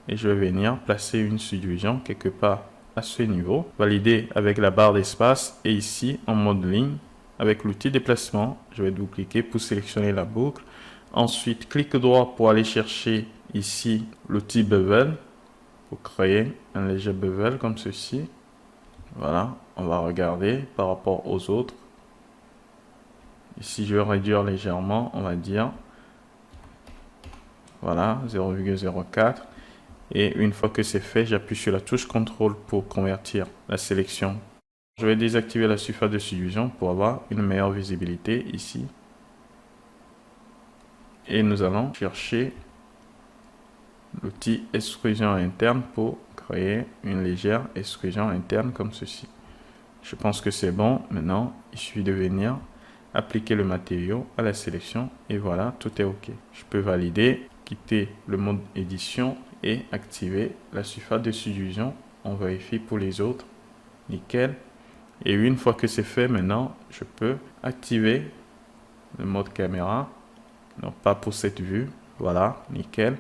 Et je vais venir placer une subdivision quelque part à ce niveau. Valider avec la barre d'espace. Et ici, en mode ligne, avec l'outil déplacement, je vais double-cliquer pour sélectionner la boucle. Ensuite, clic droit pour aller chercher ici l'outil bevel pour créer un léger bevel comme ceci. Voilà, on va regarder par rapport aux autres. Ici, je vais réduire légèrement, on va dire. Voilà, 0,04. Et une fois que c'est fait, j'appuie sur la touche CTRL pour convertir la sélection. Je vais désactiver la surface de subdivision pour avoir une meilleure visibilité ici. Et nous allons chercher l'outil extrusion interne pour créer une légère extrusion interne comme ceci. Je pense que c'est bon. Maintenant, il suffit de venir appliquer le matériau à la sélection et voilà, tout est OK. Je peux valider, quitter le mode édition et activer la surface de subdivision. On vérifie pour les autres. Nickel. Et une fois que c'est fait, maintenant, je peux activer le mode caméra. Non, pas pour cette vue. Voilà, nickel.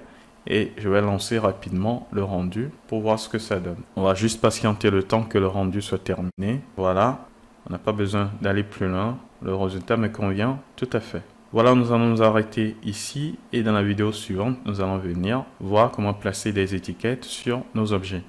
Et je vais lancer rapidement le rendu pour voir ce que ça donne. On va juste patienter le temps que le rendu soit terminé. Voilà, on n'a pas besoin d'aller plus loin. Le résultat me convient tout à fait. Voilà, nous allons nous arrêter ici et dans la vidéo suivante, nous allons venir voir comment placer des étiquettes sur nos objets.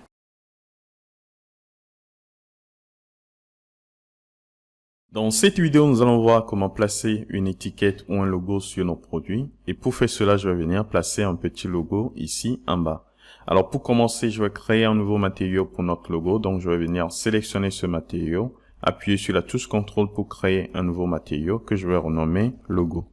Dans cette vidéo, nous allons voir comment placer une étiquette ou un logo sur nos produits. Et pour faire cela, je vais venir placer un petit logo ici en bas. Alors pour commencer, je vais créer un nouveau matériau pour notre logo. Donc je vais venir sélectionner ce matériau, appuyer sur la touche CTRL pour créer un nouveau matériau que je vais renommer logo.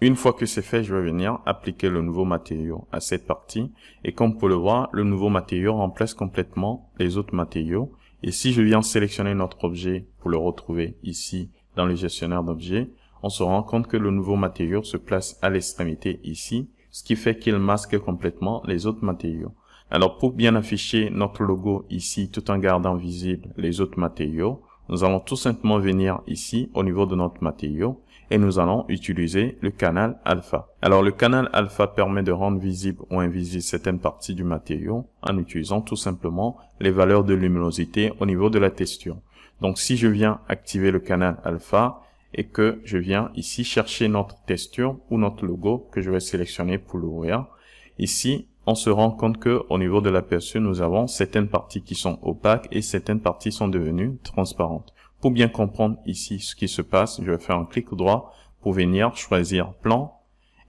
Une fois que c'est fait, je vais venir appliquer le nouveau matériau à cette partie. Et comme vous pouvez le voir, le nouveau matériau remplace complètement les autres matériaux. Et si je viens sélectionner notre objet pour le retrouver ici dans le gestionnaire d'objets, on se rend compte que le nouveau matériau se place à l'extrémité ici, ce qui fait qu'il masque complètement les autres matériaux. Alors pour bien afficher notre logo ici tout en gardant visible les autres matériaux, nous allons tout simplement venir ici au niveau de notre matériau et nous allons utiliser le canal alpha. Alors le canal alpha permet de rendre visible ou invisible certaines parties du matériau en utilisant tout simplement les valeurs de luminosité au niveau de la texture. Donc si je viens activer le canal alpha et que je viens ici chercher notre texture ou notre logo que je vais sélectionner pour l'ouvrir, ici on se rend compte que au niveau de l'aperçu, nous avons certaines parties qui sont opaques et certaines parties sont devenues transparentes. Pour bien comprendre ici ce qui se passe, je vais faire un clic droit pour venir choisir plan.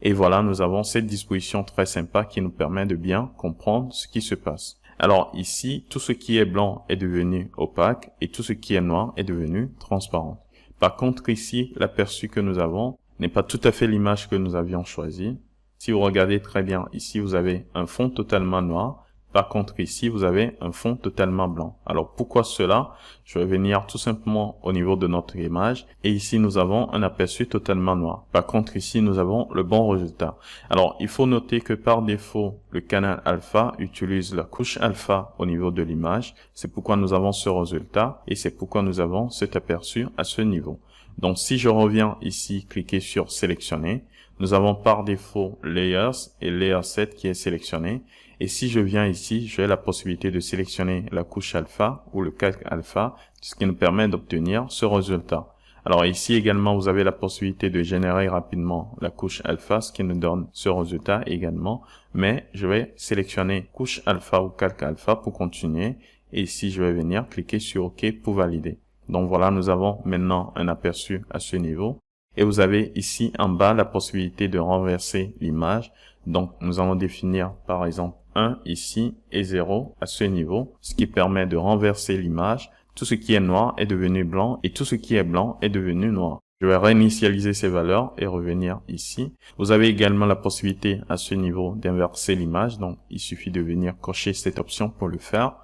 Et voilà, nous avons cette disposition très sympa qui nous permet de bien comprendre ce qui se passe. Alors ici, tout ce qui est blanc est devenu opaque et tout ce qui est noir est devenu transparent. Par contre ici, l'aperçu que nous avons n'est pas tout à fait l'image que nous avions choisie. Si vous regardez très bien, ici vous avez un fond totalement noir. Par contre ici, vous avez un fond totalement blanc. Alors pourquoi cela? Je vais venir tout simplement au niveau de notre image. Et ici, nous avons un aperçu totalement noir. Par contre ici, nous avons le bon résultat. Alors il faut noter que par défaut, le canal alpha utilise la couche alpha au niveau de l'image. C'est pourquoi nous avons ce résultat. Et c'est pourquoi nous avons cet aperçu à ce niveau. Donc si je reviens ici, cliquer sur sélectionner, nous avons par défaut Layers et Layer 7 qui est sélectionné. Et si je viens ici, j'ai la possibilité de sélectionner la couche alpha ou le calque alpha, ce qui nous permet d'obtenir ce résultat. Alors ici également, vous avez la possibilité de générer rapidement la couche alpha, ce qui nous donne ce résultat également. Mais je vais sélectionner couche alpha ou calque alpha pour continuer. Et ici, je vais venir cliquer sur OK pour valider. Donc voilà, nous avons maintenant un aperçu à ce niveau. Et vous avez ici en bas la possibilité de renverser l'image. Donc, nous allons définir par exemple 1 ici et 0 à ce niveau, ce qui permet de renverser l'image. Tout ce qui est noir est devenu blanc et tout ce qui est blanc est devenu noir. Je vais réinitialiser ces valeurs et revenir ici. Vous avez également la possibilité à ce niveau d'inverser l'image. Donc, il suffit de venir cocher cette option pour le faire.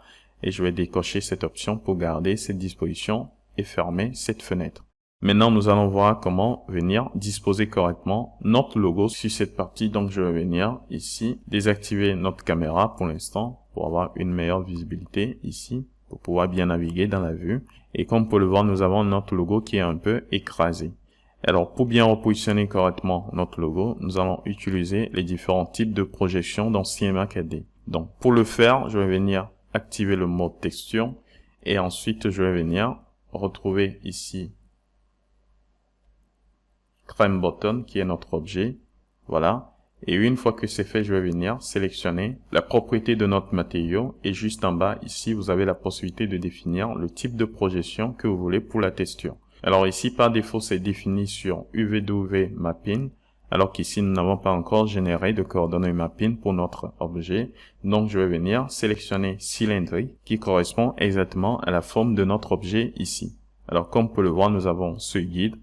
Et je vais décocher cette option pour garder cette disposition et fermer cette fenêtre. Maintenant, nous allons voir comment venir disposer correctement notre logo sur cette partie. Donc, je vais venir ici, désactiver notre caméra pour l'instant pour avoir une meilleure visibilité ici, pour pouvoir bien naviguer dans la vue. Et comme vous pouvez le voir, nous avons notre logo qui est un peu écrasé. Alors, pour bien repositionner correctement notre logo, nous allons utiliser les différents types de projections dans Cinema 4D. Donc, pour le faire, je vais venir activer le mode texture et ensuite, je vais venir retrouver ici Crème Button qui est notre objet. Voilà. Et une fois que c'est fait, je vais venir sélectionner la propriété de notre matériau et juste en bas, ici, vous avez la possibilité de définir le type de projection que vous voulez pour la texture. Alors ici, par défaut, c'est défini sur UVW Mapping, alors qu'ici, nous n'avons pas encore généré de coordonnées mapping pour notre objet. Donc, je vais venir sélectionner cylindrique qui correspond exactement à la forme de notre objet ici. Alors, comme vous pouvez le voir, nous avons ce guide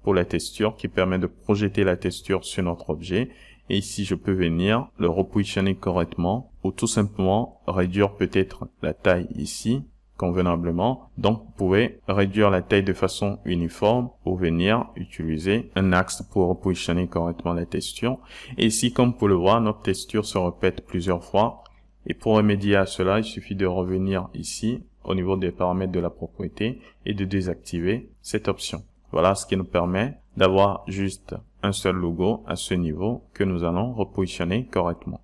pour la texture qui permet de projeter la texture sur notre objet. Et ici, je peux venir le repositionner correctement ou tout simplement réduire peut-être la taille ici convenablement. Donc, vous pouvez réduire la taille de façon uniforme ou venir utiliser un axe pour repositionner correctement la texture. Et ici, comme vous pouvez le voir, notre texture se répète plusieurs fois. Et pour remédier à cela, il suffit de revenir ici au niveau des paramètres de la propriété et de désactiver cette option. Voilà ce qui nous permet d'avoir juste un seul logo à ce niveau que nous allons repositionner correctement.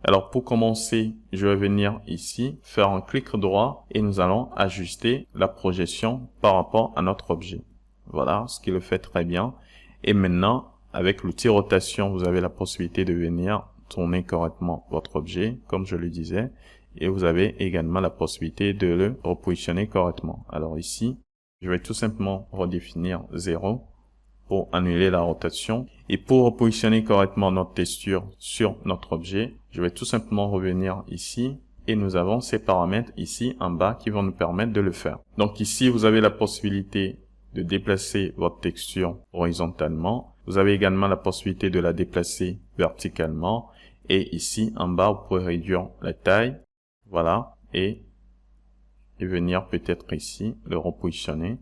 Alors pour commencer, je vais venir ici, faire un clic droit et nous allons ajuster la projection par rapport à notre objet. Voilà ce qui le fait très bien. Et maintenant, avec l'outil rotation, vous avez la possibilité de venir tourner correctement votre objet, comme je le disais. Et vous avez également la possibilité de le repositionner correctement. Alors ici, je vais tout simplement redéfinir 0 pour annuler la rotation. Et pour repositionner correctement notre texture sur notre objet, je vais tout simplement revenir ici et nous avons ces paramètres ici en bas qui vont nous permettre de le faire. Donc ici, vous avez la possibilité de déplacer votre texture horizontalement. Vous avez également la possibilité de la déplacer verticalement. Et ici, en bas, vous pouvez réduire la taille. Voilà. Et venir peut-être ici le repositionner.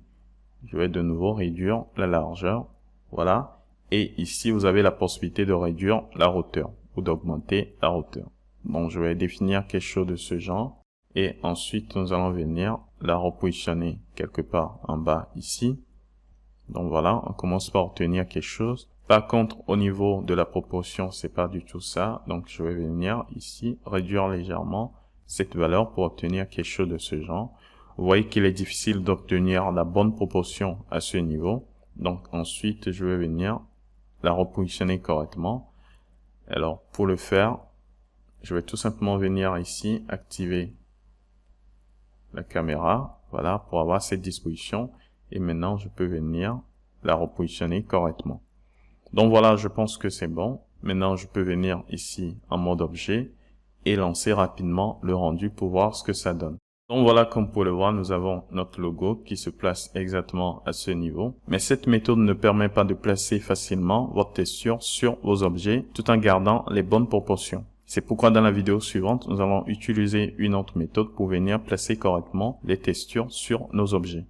Je vais de nouveau réduire la largeur. Voilà. Et ici, vous avez la possibilité de réduire la hauteur ou d'augmenter la hauteur. Donc, je vais définir quelque chose de ce genre. Et ensuite, nous allons venir la repositionner quelque part en bas ici. Donc voilà, on commence par obtenir quelque chose. Par contre, au niveau de la proportion, c'est pas du tout ça. Donc, je vais venir ici réduire légèrement cette valeur pour obtenir quelque chose de ce genre. Vous voyez qu'il est difficile d'obtenir la bonne proportion à ce niveau. Donc ensuite, je vais venir la repositionner correctement. Alors pour le faire, je vais tout simplement venir ici, activer la caméra, voilà, pour avoir cette disposition. Et maintenant, je peux venir la repositionner correctement. Donc voilà, je pense que c'est bon. Maintenant, je peux venir ici en mode objet et lancer rapidement le rendu pour voir ce que ça donne. Donc voilà, comme vous pouvez le voir, nous avons notre logo qui se place exactement à ce niveau. Mais cette méthode ne permet pas de placer facilement votre texture sur vos objets tout en gardant les bonnes proportions. C'est pourquoi dans la vidéo suivante, nous allons utiliser une autre méthode pour venir placer correctement les textures sur nos objets.